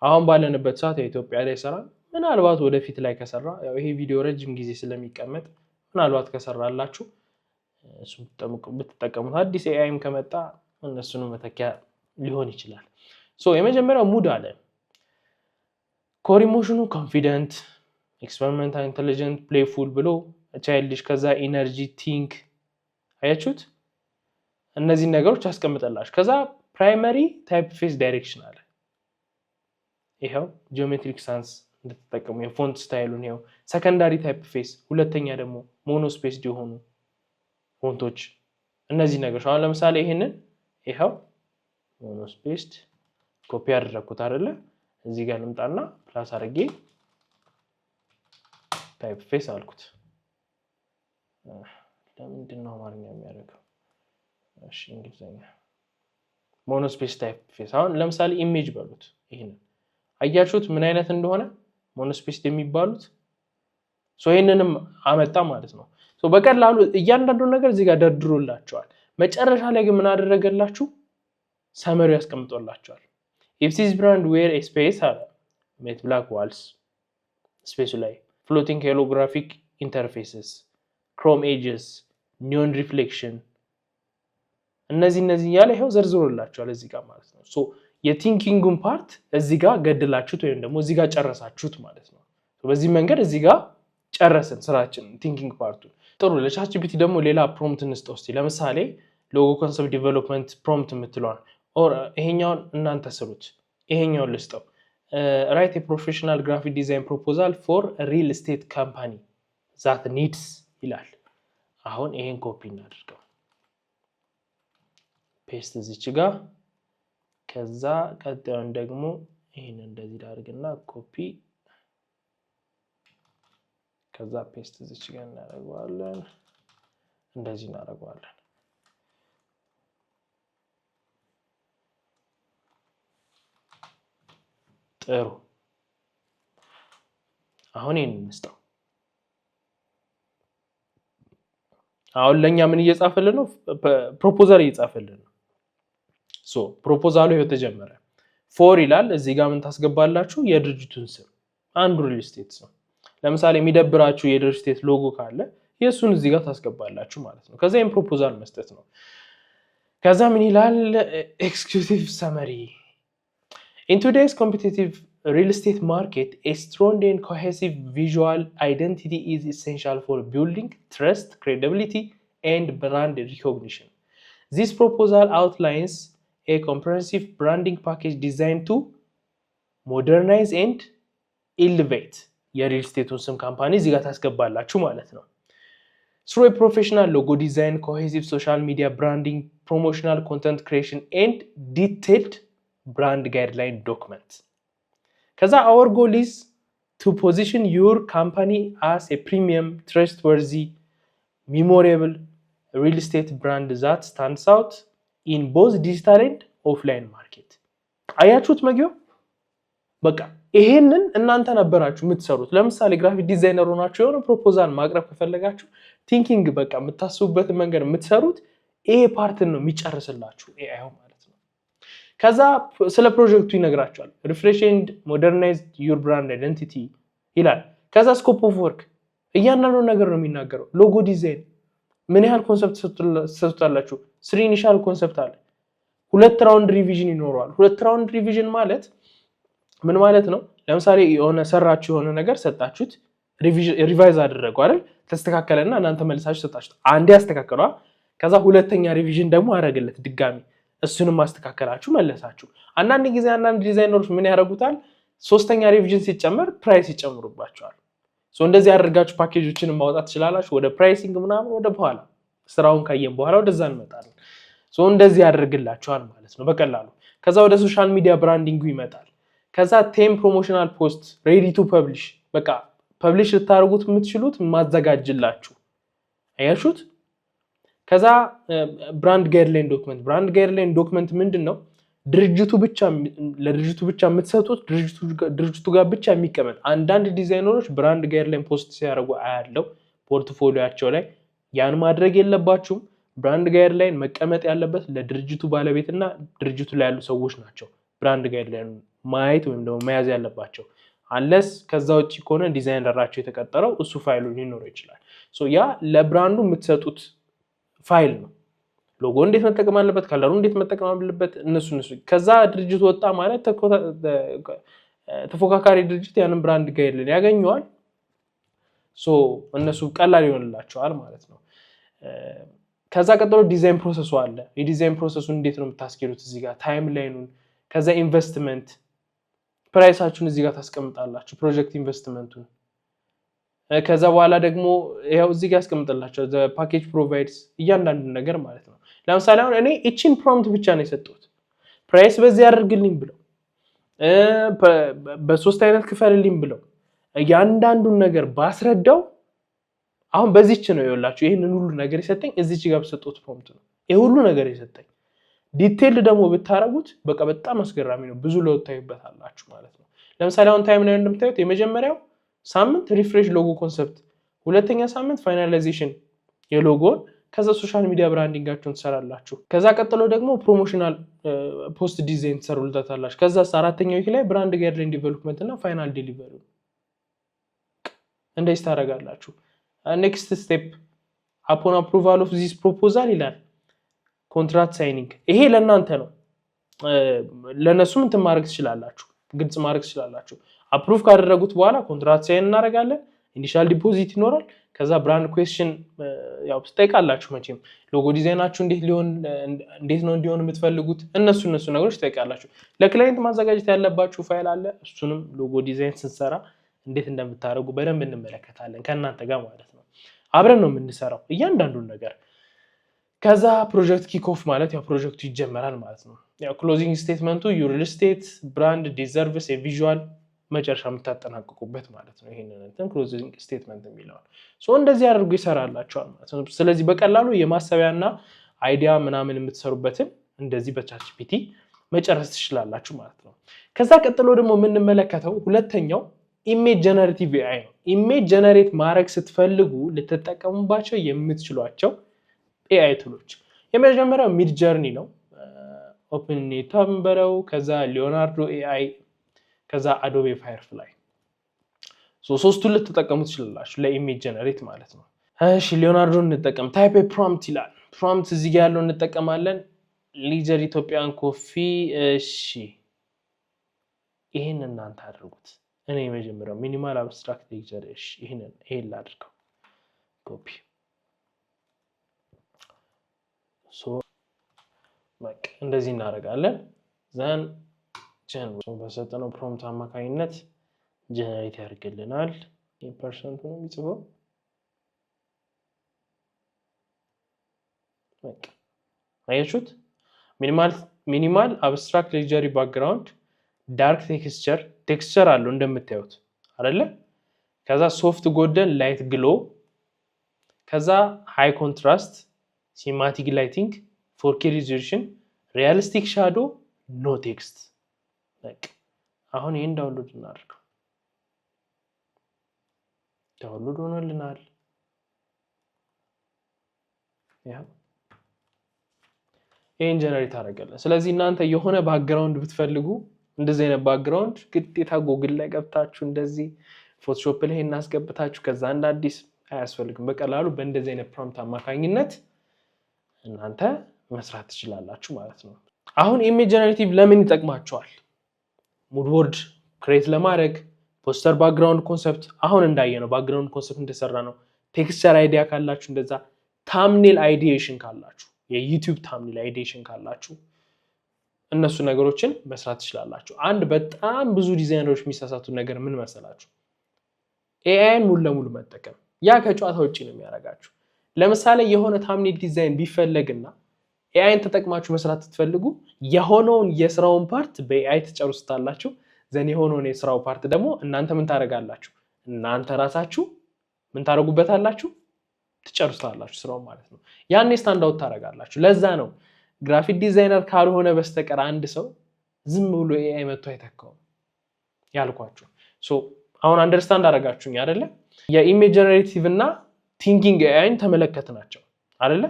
አሁን ባለንበት ሰዓት የኢትዮጵያ ላይ ሰራ ምናልባት ወደፊት ላይ ከሰራ ያው ይሄ ቪዲዮ ረጅም ጊዜ ስለሚቀመጥ ምናልባት ከሰራላችሁ እሱን ብትጠቀሙት አዲስ ኤአይም ከመጣ እነሱን መተኪያ ሊሆን ይችላል ሶ የመጀመሪያው ሙድ አለ ኮር ኢሞሽኑ ኮንፊደንት ኤክስፐሪመንታል ኢንተለጀንት ፕሌይፉል ብሎ ቻይልዲሽ ከዛ ኢነርጂ ቲንክ አያችሁት እነዚህ ነገሮች አስቀምጠላችሁ ከዛ ፕራይመሪ ታይፕፌስ ዳይሬክሽን አለ። ይሄው ጂኦሜትሪክ ሳንስ እንድትጠቀሙ የፎንት ስታይሉን ይሄው። ሰከንዳሪ ታይፕፌስ ሁለተኛ ደግሞ ሞኖስፔስድ የሆኑ ፎንቶች እነዚህ ነገሮች አሁን ለምሳሌ ይሄንን ይሄው ሞኖስፔስድ ኮፒ አደረኩት አይደለ እዚህ ጋር እንምጣና ፕላስ አድርጌ ታይፕፌስ አልኩት። ለምንድን ነው አማርኛ የሚያደርገው? እሺ እንግሊዘኛ ሞኖስፔስ ታይፕፌስ። አሁን ለምሳሌ ኢሜጅ በሉት ይሄንን አያችሁት ምን አይነት እንደሆነ ሞኖስፔስድ የሚባሉት ይሄንንም አመጣ ማለት ነው። በቀላሉ እያንዳንዱ ነገር እዚህ ጋር ደርድሮላችኋል። መጨረሻ ላይ ግን ምን አደረገላችሁ? ሰመሪ ያስቀምጦላችኋል። if this brand wear a space with black walls space ላይ floating holographic interfaces chrome edges neon reflection እነዚህ ያለ ይሄው ዘርዝሮላችኋል እዚህ ጋር ማለት ነው። የቲንኪንጉን ፓርት እዚህ ጋር ገድላችሁት ወይም ደግሞ እዚህ ጋር ጨረሳችሁት ማለት ነው። በዚህ መንገድ እዚህ ጋር ጨረስን ስራችን ቲንኪንግ ፓርቱን። ጥሩ ለቻትጂፒቲ ደግሞ ሌላ ፕሮምፕት እንስጠው እስቲ። ለምሳሌ ሎጎ ኮንሰፕት ዲቨሎፕመንት ፕሮምፕት የምትለዋል ኦር ይሄኛውን እናንተ ስሩት። ይሄኛውን ልስጠው ራይት ኤ ፕሮፌሽናል ግራፊክ ዲዛይን ፕሮፖዛል ፎር ሪል ስቴት ካምፓኒ ዛት ኒድስ ይላል። አሁን ይሄን ኮፒ እናድርገው ፔስት እዚች ጋር ከዛ ቀጣዩን ደግሞ ይሄን እንደዚህ ላድርግና ኮፒ ከዛ ፔስት እዚች ጋር እናደርጋለን እንደዚህ እናደርጋለን። ጥሩ አሁን ይሄን እንስጠው። አሁን ለኛ ምን እየጻፈልን ነው? ፕሮፖዛል እየጻፈልን ነው። ፕሮፖዛሉ ይሄው ተጀመረ። ፎር ይላል እዚህ ጋር ምን ታስገባላችሁ? የድርጅቱን ስም አንዱ ሪል ስቴት ስም። ለምሳሌ የሚደብራችሁ የሪል ስቴት ሎጎ ካለ የሱን እዚህ ጋር ታስገባላችሁ ማለት ነው። ከዛ ይሄን ፕሮፖዛል መስጠት ነው። ከዛ ምን ይላል? ኤክስኪዩቲቭ ሰመሪ In today's competitive real estate market, a strong and cohesive visual identity is essential for building trust, credibility, and brand recognition. This proposal outlines a comprehensive branding package designed to modernize and elevate የሪል ስቴቱን ስም ካምፓኒ እዚህ ጋር ታስገባላችሁ ማለት ነው። Through a professional logo design, cohesive social media branding, promotional content creation, and detailed brand guideline document. Kaza our goal is to position your company as a premium, trustworthy, memorable real estate brand that stands out in both digital and offline market. አያችሁት መግቢያው? በቃ ይሄንን እናንተ ነበራችሁ የምትሰሩት። ለምሳሌ ግራፊክ ዲዛይነር ሆናችሁ የሆነ ፕሮፖዛል ማቅረብ ከፈለጋችሁ ቲንኪንግ በቃ የምታስቡበት መንገድ የምትሰሩት ይሄ ፓርትን ነው የሚጨርስላችሁ ኤአይ ማለት ነው። ከዛ ስለ ፕሮጀክቱ ይነግራችኋል። ሪፍሬሽ ኤንድ ሞደርናይዝ ዩር ብራንድ አይደንቲቲ ይላል። ከዛ ስኮፕ ኦፍ ወርክ እያንዳንዱ ነገር ነው የሚናገረው። ሎጎ ዲዛይን ምን ያህል ኮንሰፕት ሰጥቷላችሁ? 3 ኢኒሻል ኮንሰፕት አለ። 2 ራውንድ ሪቪዥን ይኖረዋል። 2 ራውንድ ሪቪዥን ማለት ምን ማለት ነው? ለምሳሌ የሆነ ሰራችሁ የሆነ ነገር ሰጣችሁት፣ ሪቫይዝ አደረገው አይደል? ተስተካከለና እናንተ መልሳችሁ ሰጣችሁት። አንዴ አስተካከሏ። ከዛ ሁለተኛ ሪቪዥን ደግሞ አረጋግለት ድጋሚ እሱንም ማስተካከላችሁ መለሳችሁ። አንዳንድ ጊዜ አንዳንድ ዲዛይነሮች ምን ያደርጉታል? 3ኛ ሪቪዥን ሲጨመር ፕራይስ ይጨምሩባቸዋል። እንደዚህ አድርጋችሁ ፓኬጆችን ማውጣት ትችላላችሁ። ወደ ፕራይሲንግ ምናምን ወደ በኋላ ስራውን ካየን በኋላ ወደዛ እንመጣለን። እንደዚህ ያደርግላችኋል ማለት ነው በቀላሉ። ከዛ ወደ ሶሻል ሚዲያ ብራንዲንጉ ይመጣል። ከዛ ቴም ፕሮሞሽናል ፖስት ሬዲ ቱ ፐብሊሽ በቃ ፐብሊሽ ልታደርጉት የምትችሉት ማዘጋጅላችሁ። አያችሁት? ከዛ ብራንድ ጋይድላይን ዶክመንት። ብራንድ ጋይድላይን ዶክመንት ምንድነው? ለድርጅቱ ብቻ የምትሰጡት ድርጅቱ ጋር ብቻ የሚቀመጥ። አንዳንድ ዲዛይነሮች ብራንድ ጋይድላይን ፖስት ሲያደርጉ አያለው ፖርትፎሊዮአቸው ላይ። ያን ማድረግ የለባችሁም። ብራንድ ጋይድላይን መቀመጥ ያለበት ለድርጅቱ ባለቤትና ድርጅቱ ላይ ያሉ ሰዎች ናቸው ብራንድ ጋይድላይን ማየት ወይም ደግሞ መያዝ ያለባቸው። አንለስ ከዛ ውጪ ከሆነ ዲዛይነራቸው የተቀጠረው እሱ ፋይሉ ሊኖረው ይችላል። ያ ለብራንዱ የምትሰጡት ፋይል ነው። ሎጎ እንዴት መጠቀም አለበት፣ ከለሩ እንዴት መጠቀም አለበት፣ እነሱ ከዛ ድርጅቱ ወጣ ማለት ተፎካካሪ ድርጅት ያንን ብራንድ ጋይድላይን ያገኘዋል። እነሱ ቀላል ይሆንላቸዋል ማለት ነው። ከዛ ቀጥሎ ዲዛይን ፕሮሰሱ አለ። የዲዛይን ፕሮሰሱን እንዴት ነው የምታስኬዱት? እዚህ ጋር ታይም ላይኑን፣ ከዛ ኢንቨስትመንት ፕራይሳችሁን እዚህ ጋር ታስቀምጣላችሁ፣ ፕሮጀክት ኢንቨስትመንቱን። ከዛ በኋላ ደግሞ ያው እዚህ ጋር ያስቀምጥላችሁ ዘ ፓኬጅ ፕሮቫይድስ እያንዳንዱን ነገር ማለት ነው። ለምሳሌ አሁን እኔ እቺን ፕሮምፕት ብቻ ነው የሰጠሁት። ፕራይስ በዚህ ያደርግልኝ ብለው በ3 አይነት ክፈልልኝ ብለው እያንዳንዱን ነገር ባስረዳው አሁን በዚህች ነው ይኸውላችሁ ይሄንን ሁሉ ነገር የሰጠኝ እዚህች ጋር በሰጠሁት ፕሮምፕት ነው ይሄ ሁሉ ነገር የሰጠኝ። ዲቴል ደግሞ ብታረጉት በቃ በጣም አስገራሚ ነው። ብዙ ለውጥ ታዩበታላችሁ ማለት ነው። ለምሳሌ አሁን ታይም ላይ እንደምታዩት የመጀመሪያው ሳምንት ሪፍሬሽ ሎጎ ኮንሰፕት፣ ሁለተኛ ሳምንት ፋይናላይዜሽን የሎጎን፣ ከዛ ሶሻል ሚዲያ ብራንዲንጋችሁን ትሰራላችሁ። ከዛ ቀጥሎ ደግሞ ፕሮሞሽናል ፖስት ዲዛይን ትሰሩልታላችሁ። ከዛ አራተኛው ዊክ ላይ ብራንድ ጋይድላይን ዲቨሎፕመንት እና ፋይናል ዴሊቨሪ እንደዚህ ታደርጋላችሁ። ኔክስት ስቴፕ አፖን አፕሩቫል ኦፍ ዚስ ፕሮፖዛል ይላል ኮንትራክት ሳይኒንግ። ይሄ ለእናንተ ነው። ለእነሱም እንትን ማድረግ ትችላላችሁ፣ ግልጽ ማድረግ ትችላላችሁ። አፕሩቭ ካደረጉት በኋላ ኮንትራክት ሳይን እናደርጋለን። ኢኒሻል ዲፖዚት ይኖራል። ከዛ ብራንድ ኩዌስችን ያው ትጠይቃላችሁ። መቼም ሎጎ ዲዛይናችሁ እንዴት ነው እንዲሆን የምትፈልጉት እነሱ ነገሮች ትጠይቃላችሁ። ለክላይንት ማዘጋጀት ያለባችሁ ፋይል አለ። እሱንም ሎጎ ዲዛይን ስንሰራ እንዴት እንደምታደርጉ በደንብ እንመለከታለን ከእናንተ ጋር ማለት ነው። አብረን ነው የምንሰራው እያንዳንዱን ነገር። ከዛ ፕሮጀክት ኪክ ኦፍ ማለት ያው ፕሮጀክቱ ይጀመራል ማለት ነው። ያው ክሎዚንግ ስቴትመንቱ ዩር ሪል ስቴት ብራንድ ዲዘርቭስ የቪዥዋል መጨረሻ የምታጠናቅቁበት ማለት ነው። ይሄንን እንትን ክሎዚንግ ስቴትመንት የሚለውን እንደዚህ አድርጎ ይሰራላችኋል ማለት ነው። ስለዚህ በቀላሉ የማሰቢያና አይዲያ ምናምን የምትሰሩበትን እንደዚህ በቻትጂፒቲ መጨረስ ትችላላችሁ ማለት ነው። ከዛ ቀጥሎ ደግሞ የምንመለከተው ሁለተኛው ኢሜጅ ጀነሬቲቭ ኤአይ ነው። ኢሜጅ ጀነሬት ማድረግ ስትፈልጉ ልትጠቀሙባቸው የምትችሏቸው ኤአይ ቱሎች የመጀመሪያው ሚድ ጀርኒ ነው። ኦፕን ኔታም በለው፣ ከዛ ሊዮናርዶ ኤአይ፣ ከዛ አዶቤ ፋየርፍላይ። ሶስቱን ልትጠቀሙ ትችላላችሁ ለኢሜጅ ጀነሬት ማለት ነው። እሺ ሊዮናርዶ እንጠቀም። ታይፕ ፕሮምፕት ይላል። ፕሮምፕት እዚህ ጋር ያለው እንጠቀማለን። ሊጀር ኢትዮጵያን ኮፊ። እሺ ይሄን እናንተ አድርጉት። እኔ የመጀመሪያው ሚኒማል አብስትራክት ሌክቸር። እሺ ይሄን ላድርገው። ኮፒ በቃ እንደዚህ እናደርጋለን። ዘን በሰጠነው ፕሮምፕት አማካኝነት ጀነሬት ያደርግልናል። ፐርሰንቱ ነው የሚጽፈው። በቃ አያችሁት? ሚኒማል አብስትራክት ሌክቸሪ ባክግራውንድ፣ ዳርክ ቴክስቸር አለው እንደምታዩት አይደለ? ከዛ ሶፍት ጎልደን ላይት ግሎ፣ ከዛ ሃይ ኮንትራስት ሲማቲክ ላይቲንግ፣ 4K ሪዞሉሽን፣ ሪያሊስቲክ ሻዶ፣ ኖ ቴክስት። በቃ አሁን ይሄን ዳውንሎድ እናድርገው። ዳውንሎድ ሆኖልናል። ያው ይሄን ጀነሬት አደረገልን። ስለዚህ እናንተ የሆነ ባክግራውንድ ብትፈልጉ እንደዚህ አይነት ባክግራውንድ ግዴታ ጉግል ላይ ገብታችሁ እንደዚህ ፎቶሾፕ ላይ እናስገብታችሁ ከዛ እንደ አዲስ አያስፈልግም። በቀላሉ በእንደዚህ አይነት ፕሮምፕት አማካኝነት እናንተ መስራት ትችላላችሁ ማለት ነው። አሁን ኢሜጅ ጀነሬቲቭ ለምን ይጠቅማቸዋል? ሙድቦርድ ክሬት ለማድረግ፣ ፖስተር ባክግራውንድ ኮንሰፕት አሁን እንዳየነው ባክግራውንድ ኮንሰፕት እንደሰራ ነው። ቴክስቸር አይዲያ ካላችሁ እንደዛ፣ ታምኔል አይዲዬሽን ካላችሁ የዩቲዩብ ታምኔል አይዲዬሽን ካላችሁ እነሱ ነገሮችን መስራት ትችላላችሁ። አንድ በጣም ብዙ ዲዛይነሮች የሚሳሳቱት ነገር ምን መሰላችሁ? ኤአይን ሙሉ ለሙሉ መጠቀም። ያ ከጨዋታ ውጪ ነው የሚያደርጋችሁ። ለምሳሌ የሆነ ታምኔል ዲዛይን ቢፈለግና ኤአይን ተጠቅማችሁ መስራት ትፈልጉ የሆነውን የስራውን ፓርት በኤአይ ትጨርሱታላችሁ። ዘን የሆነውን የስራው ፓርት ደግሞ እናንተ ምን ታደርጋላችሁ? እናንተ ራሳችሁ ምን ታደርጉበታላችሁ? ትጨርሱታላችሁ ስራውን ማለት ነው። ያኔ ስታንድ አውት ታደርጋላችሁ። ለዛ ነው ግራፊክ ዲዛይነር ካልሆነ በስተቀር አንድ ሰው ዝም ብሎ ኤአይ መጥቶ አይተካውም ያልኳችሁ። አሁን አንደርስታንድ አደረጋችሁኝ አይደለ? የኢሜጅ ጀነሬቲቭ እና ቲንኪንግ ኤአይን ተመለከትናቸው አይደለ?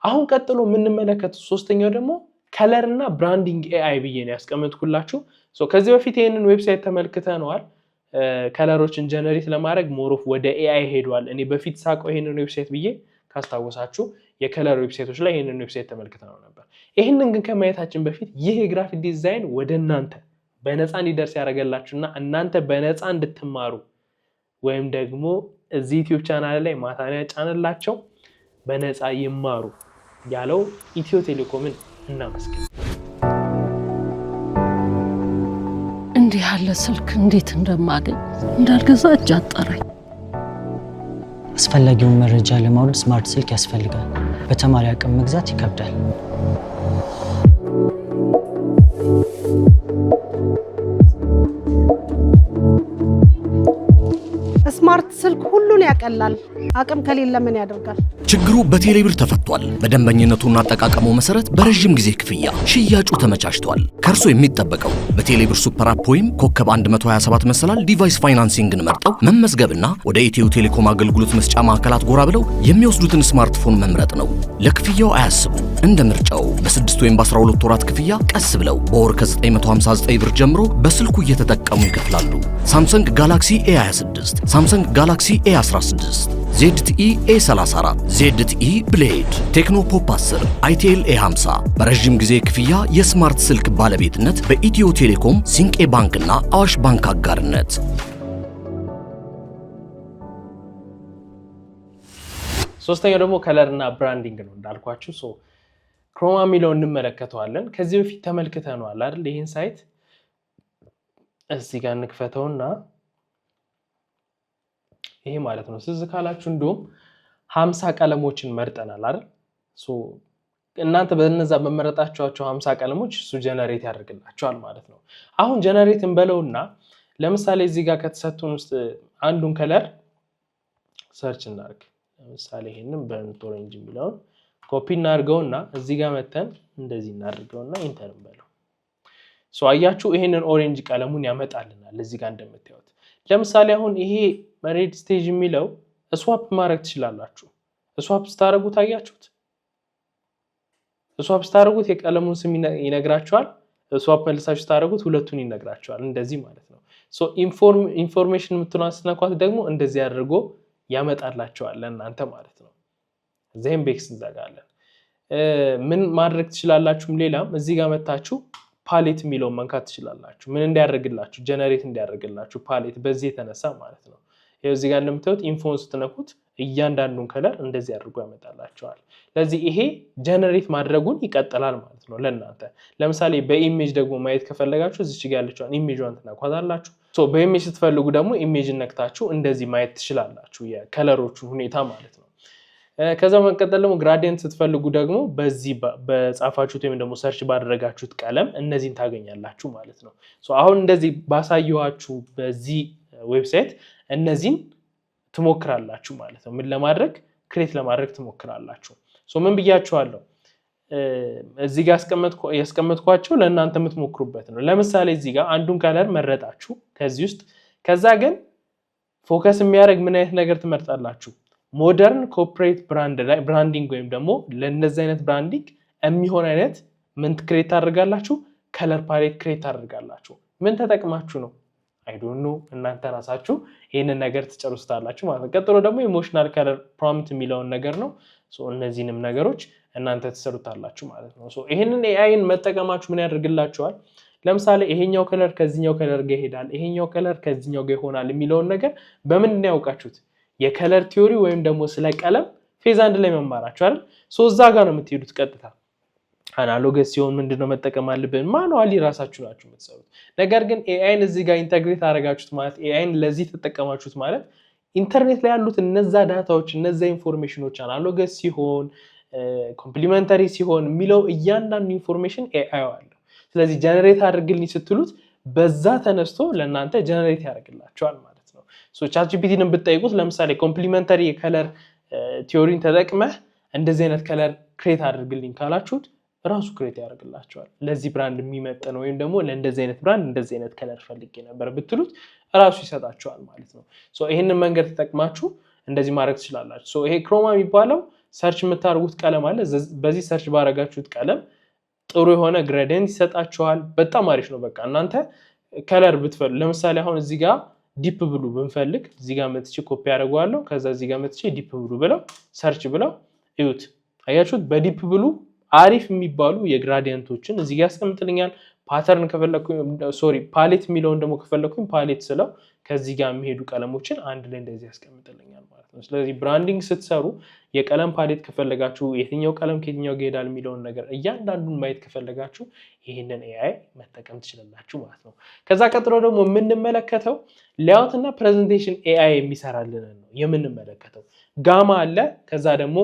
አሁን ቀጥሎ የምንመለከተው ሶስተኛው ደግሞ ከለር እና ብራንዲንግ ኤአይ ብዬ ነው ያስቀመጥኩላችሁ። ከዚህ በፊት ይህንን ዌብሳይት ተመልክተነዋል። ከለሮችን ጀነሬት ለማድረግ ሞሮፍ ወደ ኤአይ ሄዷል። እኔ በፊት ሳቀው ይህንን ዌብሳይት ብዬ ካስታወሳችሁ የከለር ዌብሳይቶች ላይ ይህንን ዌብሳይት ተመልክተነው ነበር። ይህንን ግን ከማየታችን በፊት ይህ የግራፊክ ዲዛይን ወደ እናንተ በነፃ እንዲደርስ ያደረገላችሁና እናንተ በነፃ እንድትማሩ ወይም ደግሞ እዚህ ዩቲዩብ ቻናል ላይ ማታንያ ጫንላቸው በነፃ ይማሩ ያለው ኢትዮ ቴሌኮምን እናመስግን። እንዲህ ያለ ስልክ እንዴት እንደማገኝ እንዳልገዛ እጅ አጠረኝ። አስፈላጊውን መረጃ ለማውረድ ስማርት ስልክ ያስፈልጋል። በተማሪ አቅም መግዛት ይከብዳል። ስማርት ስልክ ሁሉን ያቀላል። አቅም ከሌለ ምን ያደርጋል? ችግሩ በቴሌብር ተፈቷል። በደንበኝነቱና አጠቃቀሙ መሰረት በረጅም ጊዜ ክፍያ ሽያጩ ተመቻችቷል። ከእርሶ የሚጠበቀው በቴሌብር ሱፐር አፕ ወይም ኮከብ 127 መሰላል ዲቫይስ ፋይናንሲንግን መርጠው መመዝገብና ወደ ኢትዮ ቴሌኮም አገልግሎት መስጫ ማዕከላት ጎራ ብለው የሚወስዱትን ስማርትፎን መምረጥ ነው። ለክፍያው አያስቡ። እንደ ምርጫው በ6 ወይም በ12 ወራት ክፍያ ቀስ ብለው በወር ከ959 ብር ጀምሮ በስልኩ እየተጠቀሙ ይከፍላሉ። ሳምሰንግ ጋላክሲ A26፣ ሳምሰንግ ጋላክሲ A16፣ ZTE A34፣ ZTE ብሌድ፣ ቴክኖ ፖፕ 10፣ ITL A50 በረጅም ጊዜ ክፍያ የስማርት ስልክ ባለቤትነት በኢትዮ ቴሌኮም፣ ሲንቄ ባንክና አዋሽ ባንክ አጋርነት። ሶስተኛው ደግሞ ከለርና ብራንዲንግ ነው እንዳልኳችሁ። ክሮማ የሚለውን እንመለከተዋለን። ከዚህ በፊት ተመልክተነዋል አይደል? ይሄን ሳይት እዚህ ጋር እንክፈተውና ይሄ ማለት ነው ትዝ ካላችሁ እንደውም 50 ቀለሞችን መርጠናል አይደል? እናንተ በእነዛ በመረጣችኋቸው 50 ቀለሞች እሱ ጀነሬት ያደርግላችኋል ማለት ነው። አሁን ጀነሬት እንበለውና ለምሳሌ እዚህ ጋር ከተሰጡን ውስጥ አንዱን ከለር ሰርች እናድርግ። ለምሳሌ ይሄንን በርንት ኦሬንጅ የሚለውን ኮፒ እናድርገውና እዚህ ጋር መተን እንደዚህ እናድርገውና ኢንተር እንበለው። አያችሁ ይሄንን ኦሬንጅ ቀለሙን ያመጣልናል እዚህ ጋር እንደምታዩት። ለምሳሌ አሁን ይሄ ሬድ ስቴጅ የሚለው ስዋፕ ማድረግ ትችላላችሁ። ስዋፕ ስታደርጉት አያችሁት? ስዋፕ ስታደርጉት የቀለሙን ስም ይነግራችኋል። ስዋፕ መልሳችሁ ስታደርጉት ሁለቱን ይነግራችኋል። እንደዚህ ማለት ነው። ኢንፎርሜሽን የምትሏን ስትነኳት ደግሞ እንደዚህ አድርጎ ያመጣላችኋል ለእናንተ ማለት ነው። እዚህም ቤክስ እንዘጋለን። ምን ማድረግ ትችላላችሁም? ሌላም እዚህ ጋር መታችሁ ፓሌት የሚለውን መንካት ትችላላችሁ። ምን እንዲያደርግላችሁ? ጀነሬት እንዲያደርግላችሁ ፓሌት በዚህ የተነሳ ማለት ነው። ይሄው እዚህ ጋር እንደምታዩት ኢንፎን ስትነኩት እያንዳንዱን ከለር እንደዚህ አድርጎ ያመጣላችኋል። ስለዚህ ይሄ ጀነሬት ማድረጉን ይቀጥላል ማለት ነው ለእናንተ። ለምሳሌ በኢሜጅ ደግሞ ማየት ከፈለጋችሁ እዚች ጋር ያለችዋን ኢሜጇን ትነኳታላችሁ። በኢሜጅ ስትፈልጉ ደግሞ ኢሜጅን ነክታችሁ እንደዚህ ማየት ትችላላችሁ የከለሮቹን ሁኔታ ማለት ነው። ከዛ መቀጠል ደግሞ ግራዲየንት ስትፈልጉ ደግሞ በዚህ በጻፋችሁት ወይም ደግሞ ሰርች ባደረጋችሁት ቀለም እነዚህን ታገኛላችሁ ማለት ነው። አሁን እንደዚህ ባሳየኋችሁ በዚህ ዌብሳይት እነዚህን ትሞክራላችሁ ማለት ነው። ምን ለማድረግ ክሬት ለማድረግ ትሞክራላችሁ። ምን ብያችኋለሁ? እዚህ ጋር ያስቀመጥኳቸው ለእናንተ የምትሞክሩበት ነው። ለምሳሌ እዚህ ጋር አንዱን ከለር መረጣችሁ ከዚህ ውስጥ። ከዛ ግን ፎከስ የሚያደርግ ምን አይነት ነገር ትመርጣላችሁ? ሞደርን ኮርፖሬት ብራንዲንግ ወይም ደግሞ ለእነዚህ አይነት ብራንዲንግ የሚሆን አይነት ምን ክሬት ታደርጋላችሁ? ከለር ፓሌት ክሬት ታደርጋላችሁ። ምን ተጠቅማችሁ ነው? አይ ዶንት ኖ። እናንተ ራሳችሁ ይህንን ነገር ትጨርሱታላችሁ ማለት ነው። ቀጥሎ ደግሞ ኢሞሽናል ከለር ፕሮምፕት የሚለውን ነገር ነው። እነዚህንም ነገሮች እናንተ ትሰሩታላችሁ ማለት ነው። ይህንን ኤአይን መጠቀማችሁ ምን ያደርግላችኋል? ለምሳሌ ይሄኛው ከለር ከዚህኛው ከለር ጋር ይሄዳል፣ ይሄኛው ከለር ከዚህኛው ጋር ይሆናል የሚለውን ነገር በምንድን ነው ያውቃችሁት? የከለር ቲዮሪ ወይም ደግሞ ስለ ቀለም ፌዝ አንድ ላይ መማራችሁ አይደል? እዛ ጋር ነው የምትሄዱት ቀጥታ። አናሎገስ ሲሆን ምንድነው መጠቀም አለብን? ማኑዋሊ ራሳችሁ ናችሁ የምትሰሩት። ነገር ግን ኤአይን እዚህ ጋር ኢንተግሬት አደረጋችሁት ማለት ኤአይን ለዚህ ተጠቀማችሁት ማለት ኢንተርኔት ላይ ያሉት እነዛ ዳታዎች እነዛ ኢንፎርሜሽኖች አናሎገስ ሲሆን ኮምፕሊመንተሪ ሲሆን የሚለው እያንዳንዱ ኢንፎርሜሽን ኤአይ አለው። ስለዚህ ጀነሬት አድርግልኝ ስትሉት በዛ ተነስቶ ለእናንተ ጀነሬት ያደርግላችኋል ማለት ነው። ቻትጂፒቲን ብትጠይቁት ለምሳሌ ኮምፕሊመንተሪ የከለር ቲዮሪን ተጠቅመህ እንደዚህ አይነት ከለር ክሬት አድርግልኝ ካላችሁት ራሱ ክሬት ያደርግላችኋል። ለዚህ ብራንድ የሚመጥን ወይም ደግሞ ለእንደዚህ አይነት ብራንድ እንደዚህ አይነት ከለር ፈልጌ ነበር ብትሉት ራሱ ይሰጣችኋል ማለት ነው። ይህንን መንገድ ተጠቅማችሁ እንደዚህ ማድረግ ትችላላችሁ። ይሄ ክሮማ የሚባለው ሰርች የምታደርጉት ቀለም አለ። በዚህ ሰርች ባረጋችሁት ቀለም ጥሩ የሆነ ግሬዲየንት ይሰጣችኋል። በጣም አሪፍ ነው። በቃ እናንተ ከለር ብትፈልጉ ለምሳሌ አሁን እዚህ ጋር ዲፕ ብሉ ብንፈልግ እዚህ ጋር መጥቼ ኮፒ ያደርገዋለሁ። ከዛ እዚህ ጋር መጥቼ ዲፕ ብሉ ብለው ሰርች ብለው እዩት። አያችሁት? በዲፕ ብሉ አሪፍ የሚባሉ የግራዲየንቶችን እዚህ ጋር ያስቀምጥልኛል። ፓተርን ከፈለኩኝ ፓሌት የሚለውን ደግሞ ከፈለኩኝ ፓሌት ስለው ከዚህ ጋር የሚሄዱ ቀለሞችን አንድ ላይ እንደዚህ ያስቀምጥልኛል ማለት ነው። ነው። ስለዚህ ብራንዲንግ ስትሰሩ የቀለም ፓሌት ከፈለጋችሁ የትኛው ቀለም ከየትኛው ጋር ይሄዳል የሚለውን ነገር እያንዳንዱን ማየት ከፈለጋችሁ ይሄንን AI መጠቀም ትችላላችሁ ማለት ነው። ከዛ ቀጥሎ ደግሞ የምንመለከተው ሌአውት እና ፕሬዘንቴሽን AI የሚሰራልን ነው የምንመለከተው። ጋማ አለ፣ ከዛ ደግሞ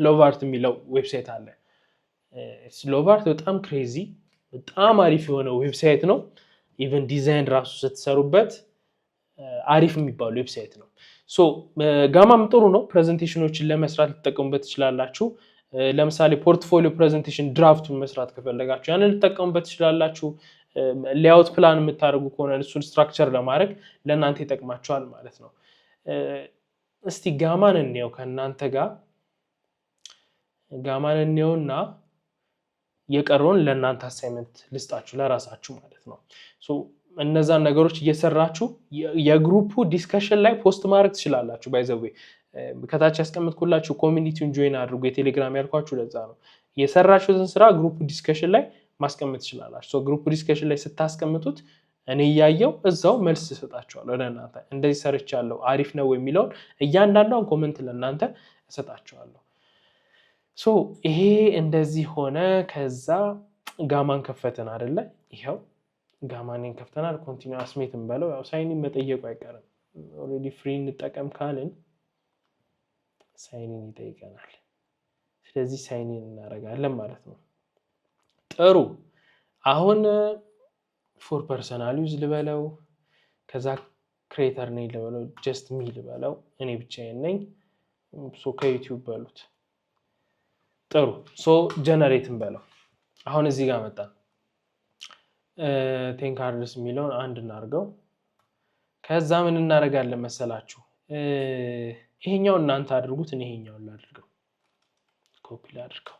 ሎቫርት የሚለው ዌብሳይት አለ። ሎቫርት በጣም ክሬዚ በጣም አሪፍ የሆነ ዌብሳይት ነው። ኢቨን ዲዛይን ራሱ ስትሰሩበት አሪፍ የሚባሉ ዌብሳይት ነው። ሶ ጋማም ጥሩ ነው። ፕሬዘንቴሽኖችን ለመስራት ልትጠቀሙበት ትችላላችሁ። ለምሳሌ ፖርትፎሊዮ ፕሬዘንቴሽን ድራፍቱን መስራት ከፈለጋችሁ ያንን ልትጠቀሙበት ትችላላችሁ። ሌአውት ፕላን የምታደርጉ ከሆነ እሱን ስትራክቸር ለማድረግ ለእናንተ ይጠቅማችኋል ማለት ነው። እስቲ ጋማን እንየው ከእናንተ ጋር ጋማን እንየውና የቀረውን ለእናንተ አሳይመንት ልስጣችሁ ለራሳችሁ ማለት ነው። ሶ እነዛን ነገሮች እየሰራችሁ የግሩፑ ዲስከሽን ላይ ፖስት ማድረግ ትችላላችሁ። ባይ ዘ ዌይ ከታች ያስቀምጥኩላችሁ ኮሚኒቲውን ጆይን አድርጉ። የቴሌግራም ያልኳችሁ ለዛ ነው። የሰራችሁትን ስራ ግሩፕ ዲስከሽን ላይ ማስቀመጥ ትችላላችሁ። ሶ ግሩፕ ዲስከሽን ላይ ስታስቀምጡት እኔ እያየው እዛው መልስ እሰጣችኋለሁ ለእናንተ። እንደዚህ ሰርቻለሁ አሪፍ ነው የሚለውን እያንዳንዷን ኮመንት ለእናንተ እሰጣችኋለሁ። ሶ ይሄ እንደዚህ ሆነ። ከዛ ጋማን ከፈተን አይደለ? ይሄው ጋማንን ከፍተናል። ኮንቲኒዩስ ሜት እንበለው። ያው ሳይኒን መጠየቁ አይቀርም። ኦልሬዲ ፍሪ እንጠቀም ካልን ሳይኒን ይጠይቀናል። ስለዚህ ሳይኒን እናደርጋለን ማለት ነው። ጥሩ። አሁን ፎር ፐርሰናል ዩዝ ልበለው፣ ከዛ ክሬተር ነኝ ልበለው፣ ጀስት ሚ ልበለው፣ እኔ ብቻዬን ነኝ። ሶ ከዩቲዩብ በሉት። ጥሩ። ሶ ጀነሬት እንበለው። አሁን እዚህ ጋር መጣን። ቴንካርድስ የሚለውን አንድ እናርገው። ከዛ ምን እናደርጋለን መሰላችሁ? ይሄኛውን እናንተ አድርጉት፣ እኔ ይሄኛውን ላድርገው። ኮፒ ላድርገው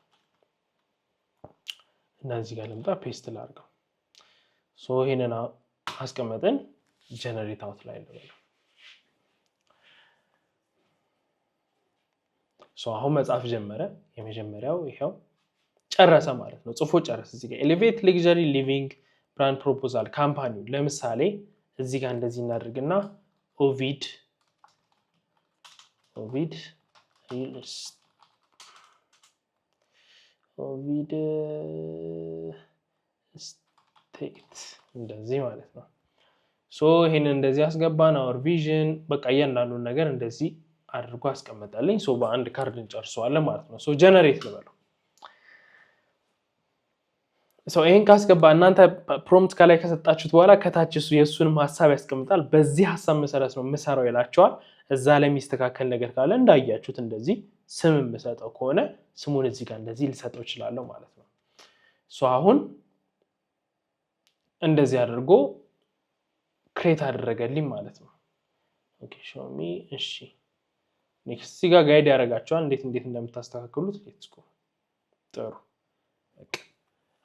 እና እዚህ ጋር ልምጣ፣ ፔስት ላድርገው። ሶ ይሄንን አስቀመጥን። ጀነሬት አውት ላይ ልበለው። ሶ አሁን መጻፍ ጀመረ። የመጀመሪያው ይሄው ጨረሰ ማለት ነው። ጽፎ ጨረሰ። እዚህ ጋር ኤሌቬት ሌክዠሪ ሊቪንግ ብራንድ ፕሮፖዛል ካምፓኒው ለምሳሌ እዚህ ጋር እንደዚህ እናድርግና ኦቪድ ስቴት እንደዚህ ማለት ነው። ሶ ይሄንን እንደዚህ አስገባን። አወር ቪዥን በቃ እያንዳንዱን ነገር እንደዚህ አድርጎ አስቀመጠልኝ። ሶ በአንድ ካርድ እንጨርሰዋለን ማለት ነው። ሶ ጀነሬት ልበለው። ሶ ይሄን ካስገባ እናንተ ፕሮምፕት ከላይ ከሰጣችሁት በኋላ ከታች እሱ የሱንም ሐሳብ ያስቀምጣል። በዚህ ሐሳብ መሰረት ነው የምሰራው ይላችኋል። እዛ ላይ የሚስተካከል ነገር ካለ እንዳያችሁት እንደዚህ ስም የምሰጠው ከሆነ ስሙን እዚህ ጋር እንደዚህ ልሰጠው እችላለሁ ማለት ነው። ሶ አሁን እንደዚህ አድርጎ ክሬት አደረገልኝ ማለት ነው። ኦኬ ሾው ሚ። እሺ ኔክስት እዚህ ጋር ጋይድ ያደርጋችኋል እንዴት እንደምታስተካክሉት። ሌትስ ጎ። ጥሩ በቃ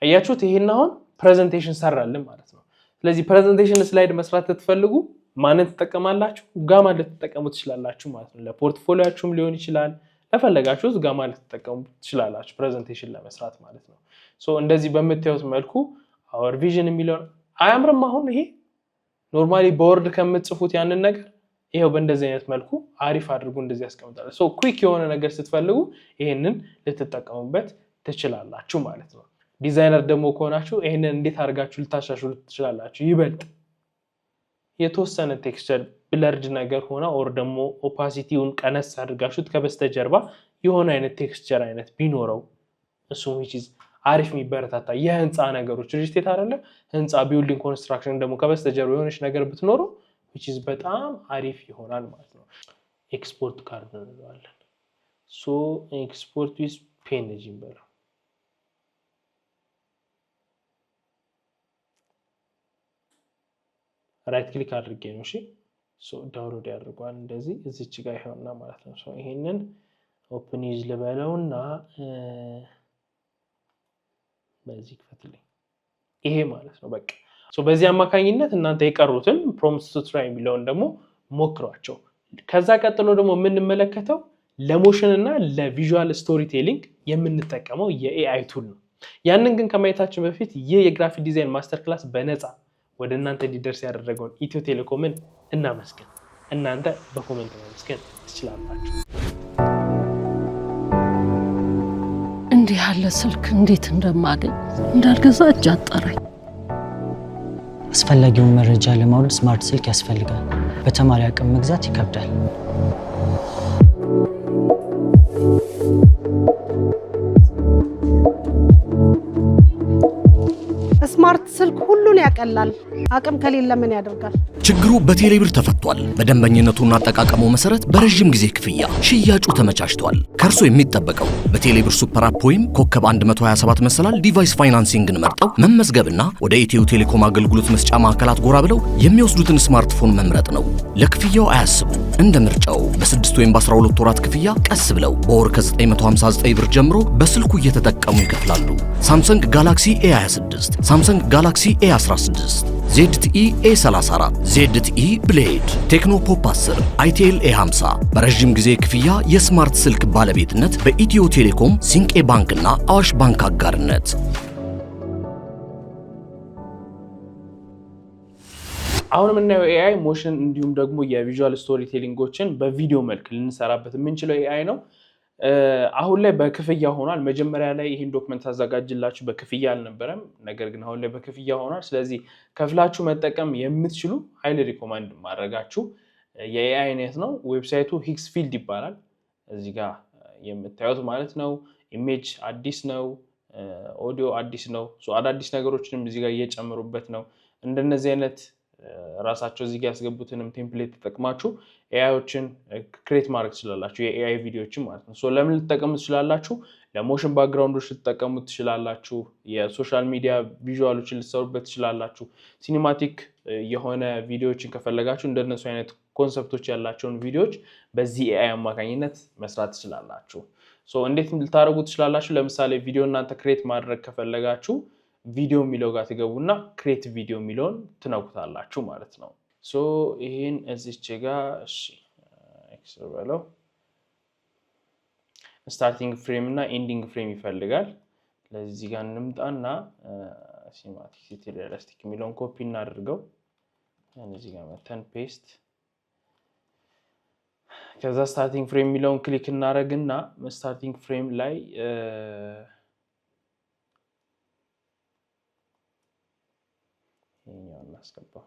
አያችሁት። ይሄን አሁን ፕሬዘንቴሽን ሰራልን ማለት ነው። ስለዚህ ፕሬዘንቴሽን ስላይድ መስራት ትፈልጉ ማንን ትጠቀማላችሁ? ጋማ ልትጠቀሙ ትችላላችሁ ማለት ነው። ለፖርትፎሊዮአችሁም ሊሆን ይችላል፣ ለፈለጋችሁት ጋማ ልትጠቀሙ ትችላላችሁ ፕሬዘንቴሽን ለመስራት ማለት ነው። ሶ እንደዚህ በምታዩት መልኩ አወር ቪዥን የሚለውን አያምርም? አሁን ይሄ ኖርማሊ በወርድ ከምትጽፉት ያንን ነገር ይሄው በእንደዚህ አይነት መልኩ አሪፍ አድርጉ እንደዚህ ያስቀምጣል። ሶ ኩዊክ የሆነ ነገር ስትፈልጉ ይሄንን ልትጠቀሙበት ትችላላችሁ ማለት ነው። ዲዛይነር ደግሞ ከሆናችሁ ይሄንን እንዴት አድርጋችሁ ልታሻሽሉት ትችላላችሁ? ይበልጥ የተወሰነ ቴክስቸር ብለርድ ነገር ሆነ ኦር ደግሞ ኦፓሲቲውን ቀነስ አድርጋችሁት ከበስተጀርባ የሆነ አይነት ቴክስቸር አይነት ቢኖረው እሱ which is አሪፍ የሚበረታታ የህንፃ ነገሮች ሪጅስቴት አይደለ ህንፃ ቢልዲንግ ኮንስትራክሽን ደግሞ ከበስተጀርባ የሆነች ነገር ብትኖረው which is በጣም አሪፍ ይሆናል ማለት ነው። ኤክስፖርት ካርድ እንለዋለን። ሶ ኤክስፖርት ዊዝ ፒኤንጂ እንበለው። ራይት ክሊክ አድርጌ ነው። እሺ ሶ ዳውንሎድ ያድርጓል እንደዚህ እዚች ጋር ይሆንና ማለት ነው። ሶ ይሄንን ኦፕን ዩዝ ልበለውና በዚህ ክፈትልኝ ይሄ ማለት ነው። በቃ ሶ በዚህ አማካኝነት እናንተ የቀሩትን ፕሮምፕት ቱ ትራይ የሚለውን ደግሞ ሞክሯቸው። ከዛ ቀጥሎ ደግሞ የምንመለከተው ለሞሽን እና ለቪዥዋል ስቶሪ ቴሊንግ የምንጠቀመው የኤአይ ቱል ነው። ያንን ግን ከማየታችን በፊት ይህ የግራፊክ ዲዛይን ማስተር ክላስ በነፃ ወደ እናንተ እንዲደርስ ያደረገውን ኢትዮ ቴሌኮምን እናመስግን። እናንተ በኮሜንት ማመስገን ትችላላችሁ። እንዲህ ያለ ስልክ እንዴት እንደማገኝ እንዳልገዛ እጅ አጠረኝ። አስፈላጊውን መረጃ ለማውረድ ስማርት ስልክ ያስፈልጋል። በተማሪ አቅም መግዛት ይከብዳል። ስማርት ስልክ ሁሉን ያቀላል። አቅም ከሌለ ምን ያደርጋል? ችግሩ በቴሌብር ተፈቷል። በደንበኝነቱና አጠቃቀሙ መሰረት በረጅም ጊዜ ክፍያ ሽያጩ ተመቻችቷል። ከርሶ የሚጠበቀው በቴሌብር ሱፐር አፕ ወይም ኮከብ 127 መሰላል ዲቫይስ ፋይናንሲንግን መርጠው መመዝገብና ወደ ኢትዮ ቴሌኮም አገልግሎት መስጫ ማዕከላት ጎራ ብለው የሚወስዱትን ስማርትፎን መምረጥ ነው። ለክፍያው አያስቡ። እንደ ምርጫው በ6 ወይም በ12 ወራት ክፍያ ቀስ ብለው በወር ከ959 ብር ጀምሮ በስልኩ እየተጠቀሙ ይከፍላሉ። ሳምሰንግ ጋላክሲ A26፣ ሳምሰንግ ጋላክሲ A16፣ ZTE A34፣ ZTE ብሌድ፣ ቴክኖ ፖፕ 10፣ አይቴል A50 በረጅም ጊዜ ክፍያ የስማርት ስልክ ባለቤትነት በኢትዮ ቴሌኮም፣ ሲንቄ ባንክና አዋሽ ባንክ አጋርነት። አሁን የምናየው AI ሞሽን እንዲሁም ደግሞ የቪዥዋል ስቶሪ ቴሊንጎችን በቪዲዮ መልክ ልንሰራበት የምንችለው AI ነው። አሁን ላይ በክፍያ ሆኗል። መጀመሪያ ላይ ይህን ዶክመንት አዘጋጅላችሁ በክፍያ አልነበረም፣ ነገር ግን አሁን ላይ በክፍያ ሆኗል። ስለዚህ ከፍላችሁ መጠቀም የምትችሉ ሃይሊ ሪኮማንድ ማድረጋችሁ የኤአይ አይነት ነው። ዌብሳይቱ ሂክስፊልድ ይባላል። እዚህ ጋር የምታዩት ማለት ነው። ኢሜጅ አዲስ ነው፣ ኦዲዮ አዲስ ነው። አዳዲስ ነገሮችንም እዚህ ጋር እየጨመሩበት ነው። እንደነዚህ አይነት ራሳቸው እዚህ ጋር ያስገቡትንም ቴምፕሌት ተጠቅማችሁ ኤአይዎችን ክሬት ማድረግ ትችላላችሁ፣ የኤአይ ቪዲዮዎችን ማለት ነው። ለምን ልትጠቀሙ ትችላላችሁ? ለሞሽን ባክግራውንዶች ልትጠቀሙ ትችላላችሁ። የሶሻል ሚዲያ ቪዥዋሎችን ልትሰሩበት ትችላላችሁ። ሲኒማቲክ የሆነ ቪዲዮዎችን ከፈለጋችሁ እንደነሱ አይነት ኮንሰፕቶች ያላቸውን ቪዲዮዎች በዚህ ኤአይ አማካኝነት መስራት ትችላላችሁ። እንዴት ልታደርጉ ትችላላችሁ? ለምሳሌ ቪዲዮ እናንተ ክሬት ማድረግ ከፈለጋችሁ ቪዲዮ የሚለው ጋር ትገቡና ክሬት ቪዲዮ የሚለውን ትነኩታላችሁ ማለት ነው። ይህን እዚች ጋር ኤክስር በለው ስታርቲንግ ፍሬም እና ኤንዲንግ ፍሬም ይፈልጋል። ለዚህ ጋር እንምጣና ሲኒማቲክ ሪያሊስቲክ የሚለውን ኮፒ እናድርገው። እዚህ ጋር መተን ፔስት፣ ከዛ ስታርቲንግ ፍሬም የሚለውን ክሊክ እናደርግና ስታርቲንግ ፍሬም ላይ ይሄኛውን እናስገባው።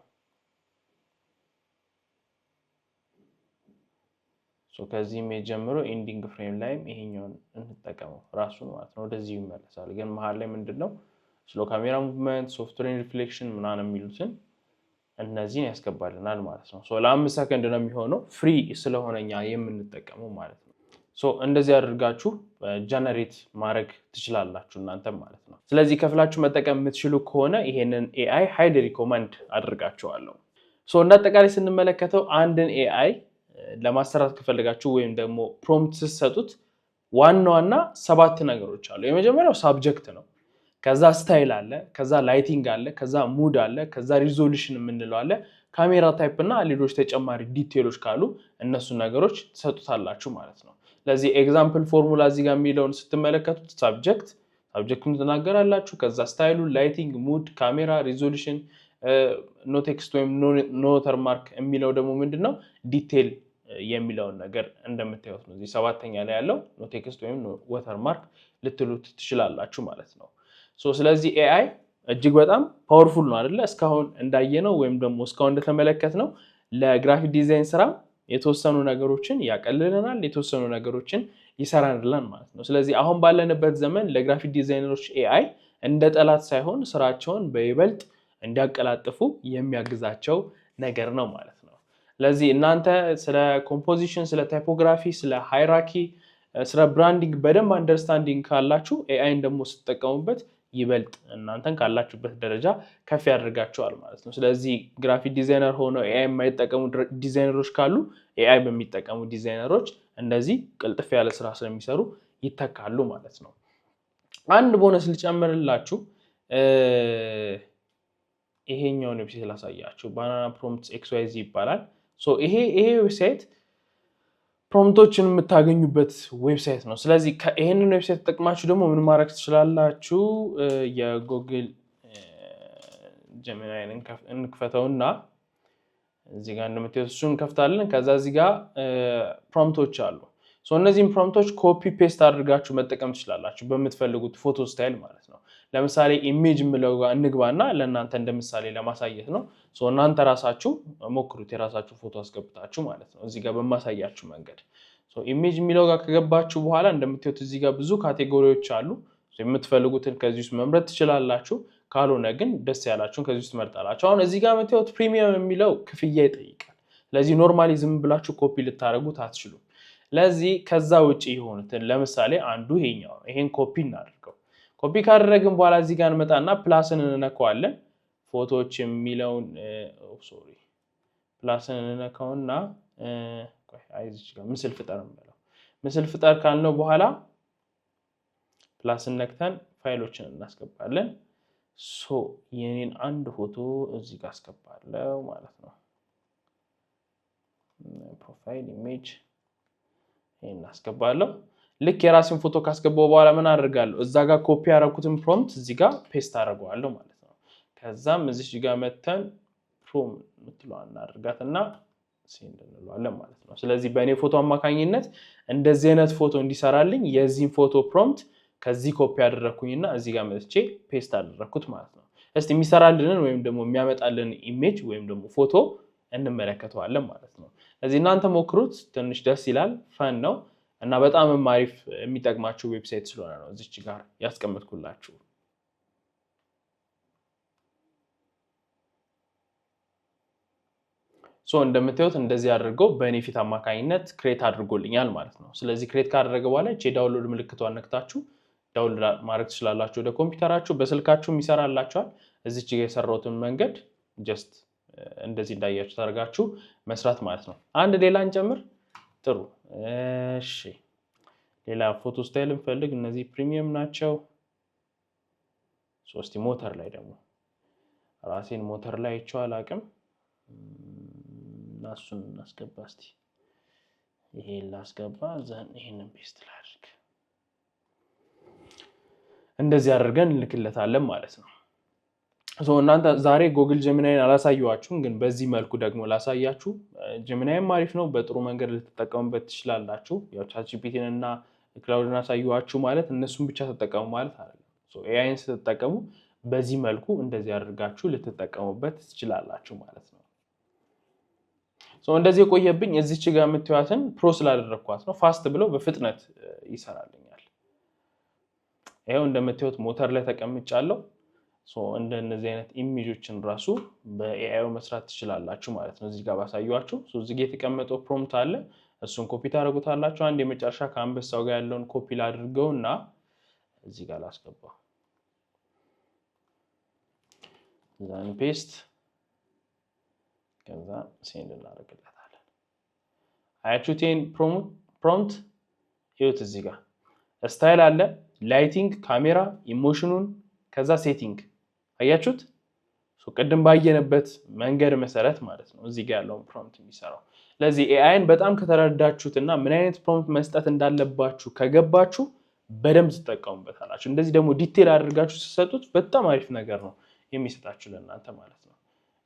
ከዚህ ኢሜጅ ጀምሮ ኤንዲንግ ፍሬም ላይም ይሄኛውን እንጠቀመው ራሱን ማለት ነው። ወደዚህ ይመለሳል። ግን መሀል ላይ ምንድነው ስሎ ካሜራ ሙቭመንት፣ ሶፍትዌር ሪፍሌክሽን ምናምን የሚሉትን እነዚህን ያስገባልናል ማለት ነው። ለ5 ሰከንድ ነው የሚሆነው፣ ፍሪ ስለሆነኛ የምንጠቀመው ማለት ነው። እንደዚህ አድርጋችሁ ጀነሬት ማድረግ ትችላላችሁ እናንተ ማለት ነው። ስለዚህ ከፍላችሁ መጠቀም የምትችሉ ከሆነ ይሄንን ኤአይ ሃይሊ ሪኮመንድ አድርጋችኋለሁ። እንደ አጠቃላይ ስንመለከተው አንድን ኤአይ ለማሰራት ከፈለጋችሁ ወይም ደግሞ ፕሮምፕት ስትሰጡት ዋና 7 ነገሮች አሉ። የመጀመሪያው ሳብጀክት ነው። ከዛ ስታይል አለ፣ ከዛ ላይቲንግ አለ፣ ከዛ ሙድ አለ፣ ከዛ ሪዞሉሽን የምንለው አለ፣ ካሜራ ታይፕ እና ሌሎች ተጨማሪ ዲቴሎች ካሉ እነሱ ነገሮች ትሰጡታላችሁ ማለት ነው። ለዚህ ኤግዛምፕል ፎርሙላ እዚህ ጋር የሚለውን ስትመለከቱት ሳብጀክቱን ትናገራላችሁ። ከዛ ስታይሉ፣ ላይቲንግ፣ ሙድ፣ ካሜራ፣ ሪዞሉሽን፣ ኖ ቴክስት ወይም ኖ ወተርማርክ የሚለው ደግሞ ምንድነው ዲቴል የሚለውን ነገር እንደምታዩት ነው። እዚህ 7ኛ ላይ ያለው ኖ ቴክስት ወይም ወተርማርክ ልትሉት ትችላላችሁ ማለት ነው። ስለዚህ ኤአይ እጅግ በጣም ፓወርፉል ነው አይደለ? እስካሁን እንዳየነው ወይም ደግሞ እስካሁን እንደተመለከትነው ለግራፊክ ዲዛይን ስራ የተወሰኑ ነገሮችን ያቀልልናል፣ የተወሰኑ ነገሮችን ይሰራልናል ማለት ነው። ስለዚህ አሁን ባለንበት ዘመን ለግራፊክ ዲዛይነሮች ኤአይ እንደ ጠላት ሳይሆን ስራቸውን በይበልጥ እንዲያቀላጥፉ የሚያግዛቸው ነገር ነው ማለት ነው። ስለዚህ እናንተ ስለ ኮምፖዚሽን፣ ስለ ታይፖግራፊ፣ ስለ ሃይራርኪ፣ ስለ ብራንዲንግ በደንብ አንደርስታንዲንግ ካላችሁ ኤአይን ደግሞ ስትጠቀሙበት ይበልጥ እናንተን ካላችሁበት ደረጃ ከፍ ያደርጋቸዋል ማለት ነው። ስለዚህ ግራፊክ ዲዛይነር ሆነው ኤአይ የማይጠቀሙ ዲዛይነሮች ካሉ ኤአይ በሚጠቀሙ ዲዛይነሮች እንደዚህ ቅልጥፍ ያለ ስራ ስለሚሰሩ ይተካሉ ማለት ነው። አንድ ቦነስ ልጨምርላችሁ፣ ይሄኛውን ዌብሳይት ላሳያችሁ። ባናና ፕሮምፕትስ XYZ ይባላል። ይሄ ዌብሳይት ፕሮምፕቶችን የምታገኙበት ዌብሳይት ነው። ስለዚህ ይሄንን ዌብሳይት ተጠቅማችሁ ደግሞ ምን ማድረግ ትችላላችሁ? የጉግል ጀሚናይን እንክፈተውና እዚህ ጋር እንደምታዩት እሱን ከፍታለን። ከዛ እዚህ ጋር ፕሮምፕቶች አሉ። እነዚህም ፕሮምፕቶች ኮፒ ፔስት አድርጋችሁ መጠቀም ትችላላችሁ በምትፈልጉት ፎቶ ስታይል ማለት ነው። ለምሳሌ ኢሜጅ የምለው ጋር እንግባና ለእናንተ እንደምሳሌ ለማሳየት ነው። እናንተ ራሳችሁ ሞክሩት የራሳችሁ ፎቶ አስገብታችሁ ማለት ነው እዚህ ጋር በማሳያችሁ መንገድ። ኢሜጅ የሚለው ጋር ከገባችሁ በኋላ እንደምታዩት እዚህ ጋር ብዙ ካቴጎሪዎች አሉ። የምትፈልጉትን ከዚህ ውስጥ መምረጥ ትችላላችሁ። ካልሆነ ግን ደስ ያላችሁን ከዚህ ውስጥ መርጣላችሁ። አሁን እዚህ ጋር የምታዩት ፕሪሚየም የሚለው ክፍያ ይጠይቃል። ስለዚህ ኖርማሊ ዝም ብላችሁ ኮፒ ልታደርጉት አትችሉም። ለዚህ ከዛ ውጪ የሆኑትን ለምሳሌ አንዱ ይሄኛው ነው። ይሄን ኮፒ እናድርገው። ኮፒ ካደረግን በኋላ እዚህ ጋር እንመጣና ፕላስን እንነካዋለን። ፎቶዎች የሚለውን ፕላስን እንነካውና አይዚች ጋር ምስል ፍጠር እንበለው። ምስል ፍጠር ካልነው በኋላ ፕላስን ነክተን ፋይሎችን እናስገባለን። የኔን አንድ ፎቶ እዚህ ጋር አስገባለሁ ማለት ነው። ፕሮፋይል ኢሜጅ ይሄን አስገባለሁ። ልክ የራሴን ፎቶ ካስገባው በኋላ ምን አደርጋለሁ? እዛ ጋር ኮፒ ያደረኩትን ፕሮምፕት እዚህ ጋር ፔስት አደርገዋለሁ ማለት ነው። ከዛም እዚህ ጋር መተን ፕሮም ምትለዋን እናደርጋትና ሴንድ እንለዋለን ማለት ነው። ስለዚህ በእኔ ፎቶ አማካኝነት እንደዚህ አይነት ፎቶ እንዲሰራልኝ የዚህን ፎቶ ፕሮምፕት ከዚህ ኮፒ ያደረኩኝና እዚህ ጋር መጥቼ ፔስት አደረኩት ማለት ነው። እስቲ የሚሰራልንን ወይም ደግሞ የሚያመጣልን ኢሜጅ ወይም ደግሞ ፎቶ እንመለከተዋለን ማለት ነው። ስለዚህ እናንተ ሞክሩት። ትንሽ ደስ ይላል፣ ፈን ነው እና በጣም አሪፍ የሚጠቅማችሁ ዌብሳይት ስለሆነ ነው እዚች ጋር ያስቀምጥኩላችሁ። እንደምታዩት እንደዚህ አድርገው በኔፊት አማካኝነት ክሬት አድርጎልኛል ማለት ነው። ስለዚህ ክሬት ካደረገ በኋላ እቺ ዳውንሎድ ምልክቷን ነክታችሁ ዳውንሎድ ማድረግ ትችላላችሁ ወደ ኮምፒውተራችሁ። በስልካችሁም ይሰራላችኋል። እዚች ጋር የሰራሁትን መንገድ ጀስት እንደዚህ እንዳያችሁ ታደርጋችሁ መስራት ማለት ነው። አንድ ሌላ እንጨምር። ጥሩ እሺ፣ ሌላ ፎቶ ስታይል እንፈልግ። እነዚህ ፕሪሚየም ናቸው። ሶስቲ ሞተር ላይ ደግሞ ራሴን ሞተር ላይ አይቼው አቅም እሱን እናስገባ። እስቲ ይሄን ላስገባ፣ ዘን ይሄንን ፔስት ላድርግ። እንደዚህ አድርገን እንልክለታለን ማለት ነው። እናንተ ዛሬ ጉግል ጀሚናይን አላሳየኋችሁም፣ ግን በዚህ መልኩ ደግሞ ላሳያችሁ። ጀሚናይም አሪፍ ነው፣ በጥሩ መንገድ ልትጠቀሙበት ትችላላችሁ። ያው ቻትጂፒቲን እና ክላውድን አሳየኋችሁ ማለት እነሱን ብቻ ተጠቀሙ ማለት አይደለም። ኤአይን ስትጠቀሙ በዚህ መልኩ እንደዚህ አድርጋችሁ ልትጠቀሙበት ትችላላችሁ ማለት ነው። እንደዚህ የቆየብኝ እዚች ጋር የምትያትን ፕሮ ስላደረኳት ነው። ፋስት ብለው በፍጥነት ይሰራልኛል። ይሄው እንደምታዩት ሞተር ላይ ተቀምጫለሁ። እንደነዚህ አይነት ኢሜጆችን ራሱ በኤአይ መስራት ትችላላችሁ ማለት ነው። እዚህ ጋር ባሳዩአችሁ እዚህ ጋር የተቀመጠው ፕሮምፕት አለ። እሱን ኮፒ ታደርጉታላችሁ። አንድ የመጨረሻ ከአንበሳው ጋር ያለውን ኮፒ ላድርገውና እዚህ ጋር ላስገባው። ዛን ፔስት ከዛ ሴንድ እናደርግለታለን። አያችሁቴን ፕሮምፕት ይሁት እዚህ ጋር ስታይል አለ፣ ላይቲንግ፣ ካሜራ፣ ኢሞሽኑን ከዛ ሴቲንግ አያችሁት። ቅድም ባየነበት መንገድ መሰረት ማለት ነው እዚህ ጋር ያለውን ፕሮምፕት የሚሰራው። ለዚህ ኤአይን በጣም ከተረዳችሁትና ምን አይነት ፕሮምፕት መስጠት እንዳለባችሁ ከገባችሁ በደንብ ትጠቀሙበታላችሁ። እንደዚህ ደግሞ ዲቴል አድርጋችሁ ስትሰጡት በጣም አሪፍ ነገር ነው የሚሰጣችሁ ለእናንተ ማለት ነው።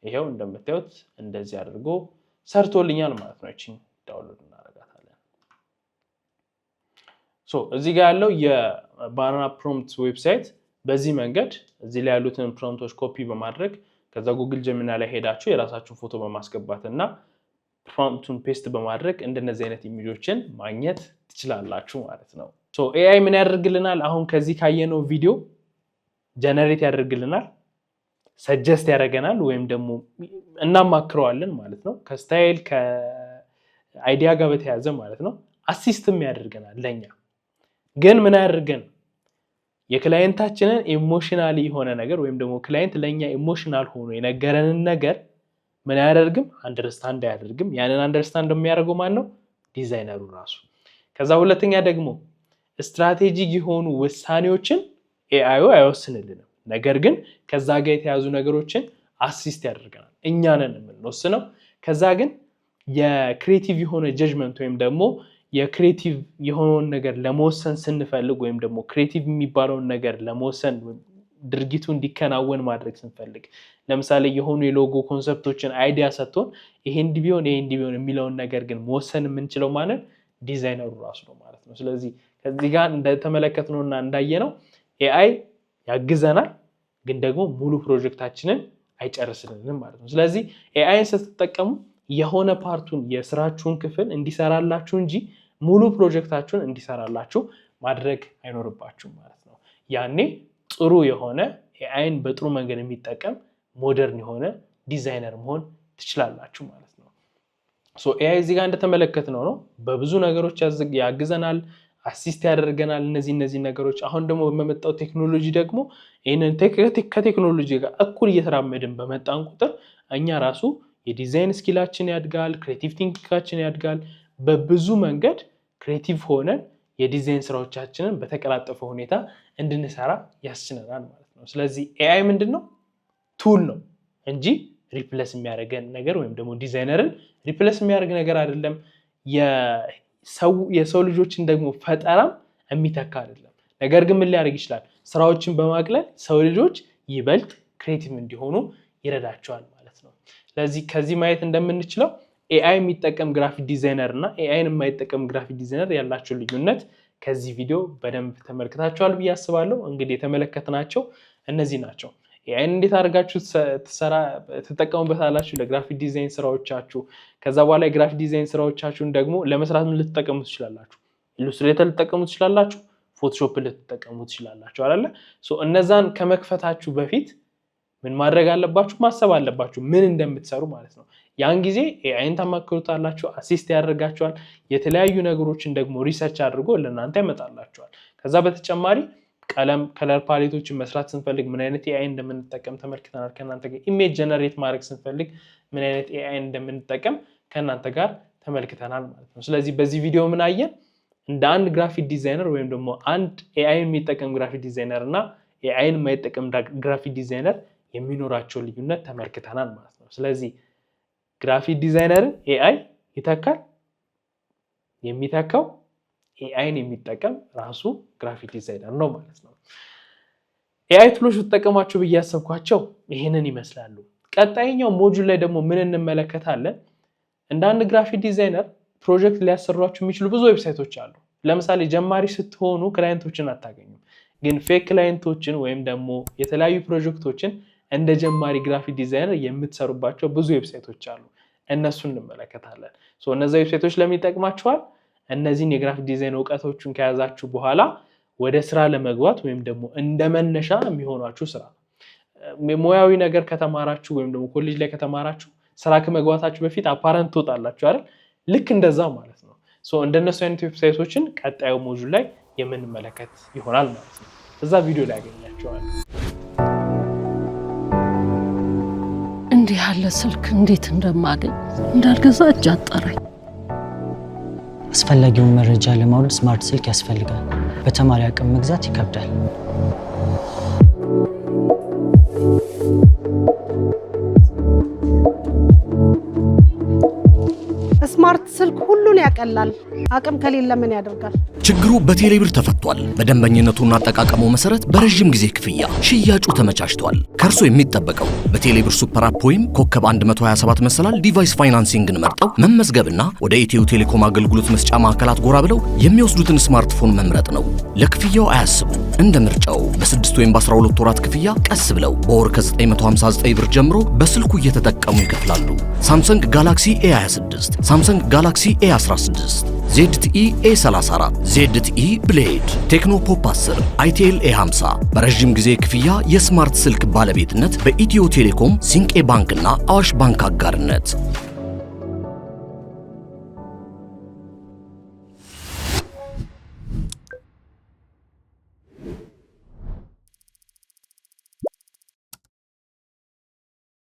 ይሄው እንደምታዩት እንደዚህ አድርጎ ሰርቶልኛል ማለት ነው። እቺን ዳውንሎድ እናደርጋታለን። እዚህ ጋር ያለው የባናና ፕሮምፕት ዌብሳይት በዚህ መንገድ እዚህ ላይ ያሉትን ፕሮምፕቶች ኮፒ በማድረግ ከዛ ጉግል ጀሚናይ ላይ ሄዳችሁ የራሳችሁን ፎቶ በማስገባት እና ፕሮምፕቱን ፔስት በማድረግ እንደነዚህ አይነት ኢሜጆችን ማግኘት ትችላላችሁ ማለት ነው። ኤአይ ምን ያደርግልናል? አሁን ከዚህ ካየነው ቪዲዮ ጀነሬት ያደርግልናል፣ ሰጀስት ያደርገናል ወይም ደግሞ እናማክረዋለን ማለት ነው። ከስታይል ከአይዲያ ጋር በተያያዘ ማለት ነው። አሲስትም ያደርገናል ለኛ። ግን ምን ያደርገን? የክላይንታችንን ኢሞሽናሊ የሆነ ነገር ወይም ደግሞ ክላይንት ለኛ ኢሞሽናል ሆኖ የነገረንን ነገር ምን አያደርግም? አንደርስታንድ አያደርግም። ያንን አንደርስታንድ የሚያደርገው ማን ነው? ዲዛይነሩ ራሱ። ከዛ ሁለተኛ ደግሞ ስትራቴጂክ የሆኑ ውሳኔዎችን ኤአዩ አይወስንልንም። ነገር ግን ከዛ ጋር የተያዙ ነገሮችን አሲስት ያደርገናል። እኛ ነን የምንወስነው። ከዛ ግን የክሬቲቭ የሆነ ጀጅመንት ወይም ደግሞ የክሬቲቭ የሆነውን ነገር ለመወሰን ስንፈልግ ወይም ደግሞ ክሬቲቭ የሚባለውን ነገር ለመወሰን ድርጊቱ እንዲከናወን ማድረግ ስንፈልግ ለምሳሌ የሆኑ የሎጎ ኮንሰፕቶችን አይዲያ ሰጥቶን ይሄ እንዲህ ቢሆን የሚለውን ነገር ግን መወሰን የምንችለው ማለት ዲዛይነሩ ራሱ ነው ማለት ነው። ስለዚህ ከዚህ ጋር እንደተመለከትነውና እንዳየነው ኤአይ ያግዘናል፣ ግን ደግሞ ሙሉ ፕሮጀክታችንን አይጨርስልንም ማለት ነው። ስለዚህ ኤአይን ስትጠቀሙ የሆነ ፓርቱን የስራችሁን ክፍል እንዲሰራላችሁ እንጂ ሙሉ ፕሮጀክታችሁን እንዲሰራላችሁ ማድረግ አይኖርባችሁም ማለት ነው። ያኔ ጥሩ የሆነ ኤአይን በጥሩ መንገድ የሚጠቀም ሞደርን የሆነ ዲዛይነር መሆን ትችላላችሁ ማለት ነው። ሶ ኤአይ እዚህ ጋር እንደተመለከትነው ነው በብዙ ነገሮች ያግዘናል፣ አሲስት ያደርገናል። እነዚህ ነገሮች አሁን ደግሞ በመጣው ቴክኖሎጂ ደግሞ ይሄንን ከቴክኖሎጂ ጋር እኩል እየተራመድን በመጣን ቁጥር እኛ ራሱ የዲዛይን ስኪላችን ያድጋል፣ ክሬቲቭ ቲንኪንጋችን ያድጋል። በብዙ መንገድ ክሬቲቭ ሆነን የዲዛይን ስራዎቻችንን በተቀላጠፈ ሁኔታ እንድንሰራ ያስችለናል ማለት ነው። ስለዚህ ኤአይ ምንድነው? ቱል ነው እንጂ ሪፕሌስ የሚያደርገን ነገር ወይም ደግሞ ዲዛይነርን ሪፕሌስ የሚያደርግ ነገር አይደለም። የሰው ልጆችን ደግሞ ፈጠራም የሚተካ አይደለም። ነገር ግን ምን ሊያደርግ ይችላል? ስራዎችን በማቅለል ሰው ልጆች ይበልጥ ክሬቲቭ እንዲሆኑ ይረዳቸዋል ማለት ነው። ስለዚህ ከዚህ ማየት እንደምንችለው ኤአይ የሚጠቀም ግራፊክ ዲዛይነር እና ኤአይን የማይጠቀም ግራፊክ ዲዛይነር ያላቸው ልዩነት ከዚህ ቪዲዮ በደንብ ተመልክታችኋል ብዬ አስባለሁ። እንግዲህ የተመለከትናቸው እነዚህ ናቸው። ኤአይን እንዴት አድርጋችሁ ትጠቀሙበታላችሁ ለግራፊክ ዲዛይን ስራዎቻችሁ። ከዛ በኋላ የግራፊክ ዲዛይን ስራዎቻችሁን ደግሞ ለመስራት ምን ልትጠቀሙ ትችላላችሁ? ኢሉስትሬተር ልትጠቀሙ ትችላላችሁ፣ ፎቶሾፕ ልትጠቀሙ ትችላላችሁ አይደለ? እነዛን ከመክፈታችሁ በፊት ምን ማድረግ አለባችሁ? ማሰብ አለባችሁ ምን እንደምትሰሩ ማለት ነው። ያን ጊዜ ኤአይን ታማክሩታላችሁ፣ አሲስት ያደርጋችኋል። የተለያዩ ነገሮችን ደግሞ ሪሰርች አድርጎ ለእናንተ ያመጣላችኋል። ከዛ በተጨማሪ ከለር ፓሌቶችን መስራት ስንፈልግ ምን አይነት ኤአይ እንደምንጠቀም ተመልክተናል ከእናንተ ጋር። ኢሜጅ ጀነሬት ማድረግ ስንፈልግ ምን አይነት ኤአይ እንደምንጠቀም ከእናንተ ጋር ተመልክተናል ማለት ነው። ስለዚህ በዚህ ቪዲዮ ምን አየን? እንደ አንድ ግራፊክ ዲዛይነር ወይም ደግሞ አንድ ኤአይን የሚጠቀም ግራፊክ ዲዛይነር እና ኤአይን የማይጠቀም ግራፊክ ዲዛይነር የሚኖራቸው ልዩነት ተመልክተናል ማለት ነው። ስለዚህ ግራፊክ ዲዛይነርን ኤአይ ይተካል? የሚተካው ኤአይን የሚጠቀም ራሱ ግራፊክ ዲዛይነር ነው ማለት ነው። ኤአይ ቱሎች ተጠቀማችሁ ብዬ ያሰብኳቸው ይሄንን ይመስላሉ። ቀጣይኛው ሞጁል ላይ ደግሞ ምን እንመለከታለን? እንደ አንድ ግራፊክ ዲዛይነር ፕሮጀክት ሊያሰሯችሁ የሚችሉ ብዙ ዌብሳይቶች አሉ። ለምሳሌ ጀማሪ ስትሆኑ ክላይንቶችን አታገኙም፣ ግን ፌክ ክላይንቶችን ወይም ደግሞ የተለያዩ ፕሮጀክቶችን እንደ ጀማሪ ግራፊክ ዲዛይነር የምትሰሩባቸው ብዙ ዌብሳይቶች አሉ። እነሱን እንመለከታለን። እነዚህ ዌብሳይቶች ለምን ይጠቅማችኋል? እነዚህን የግራፊክ ዲዛይን እውቀቶችን ከያዛችሁ በኋላ ወደ ስራ ለመግባት ወይም ደግሞ እንደ መነሻ የሚሆናችሁ ስራ ሙያዊ ነገር ከተማራችሁ ወይም ደግሞ ኮሌጅ ላይ ከተማራችሁ ስራ ከመግባታችሁ በፊት አፓረንት ትወጣላችሁ አይደል? ልክ እንደዛ ማለት ነው። እንደነሱ አይነት ዌብሳይቶችን ቀጣዩ ሞጁል ላይ የምንመለከት ይሆናል ማለት ነው። እዛ ቪዲዮ ላይ ያገኛችኋል። እንዲህ ያለ ስልክ እንዴት እንደማገኝ እንዳልገዛ እጅ አጠረኝ። አስፈላጊውን መረጃ ለማውረድ ስማርት ስልክ ያስፈልጋል። በተማሪ አቅም መግዛት ይከብዳል። ስማርት ስልክ ሁሉን ያቀላል። አቅም ከሌለ ምን ያደርጋል? ችግሩ በቴሌብር ተፈቷል። በደንበኝነቱና አጠቃቀሙ መሰረት በረጅም ጊዜ ክፍያ ሽያጩ ተመቻችቷል። ከእርሶ የሚጠበቀው በቴሌብር ሱፐር አፕ ወይም ኮከብ 127 መሰላል ዲቫይስ ፋይናንሲንግን መርጠው መመዝገብና ወደ ኢትዮ ቴሌኮም አገልግሎት መስጫ ማዕከላት ጎራ ብለው የሚወስዱትን ስማርትፎን መምረጥ ነው። ለክፍያው አያስቡ። እንደ ምርጫው በ6 ወይም በ12 ወራት ክፍያ ቀስ ብለው በወር ከ959 ብር ጀምሮ በስልኩ እየተጠቀሙ ይከፍላሉ። ሳምሰንግ ጋላክሲ A26፣ ሳምሰንግ ጋላክሲ A16፣ ZTE A34፣ ZTE ብሌድ፣ ቴክኖ ፖፕ 10፣ አይቴል A50 በረጅም ጊዜ ክፍያ የስማርት ስልክ ባለቤትነት በኢትዮ ቴሌኮም፣ ሲንቄ ባንክና አዋሽ ባንክ አጋርነት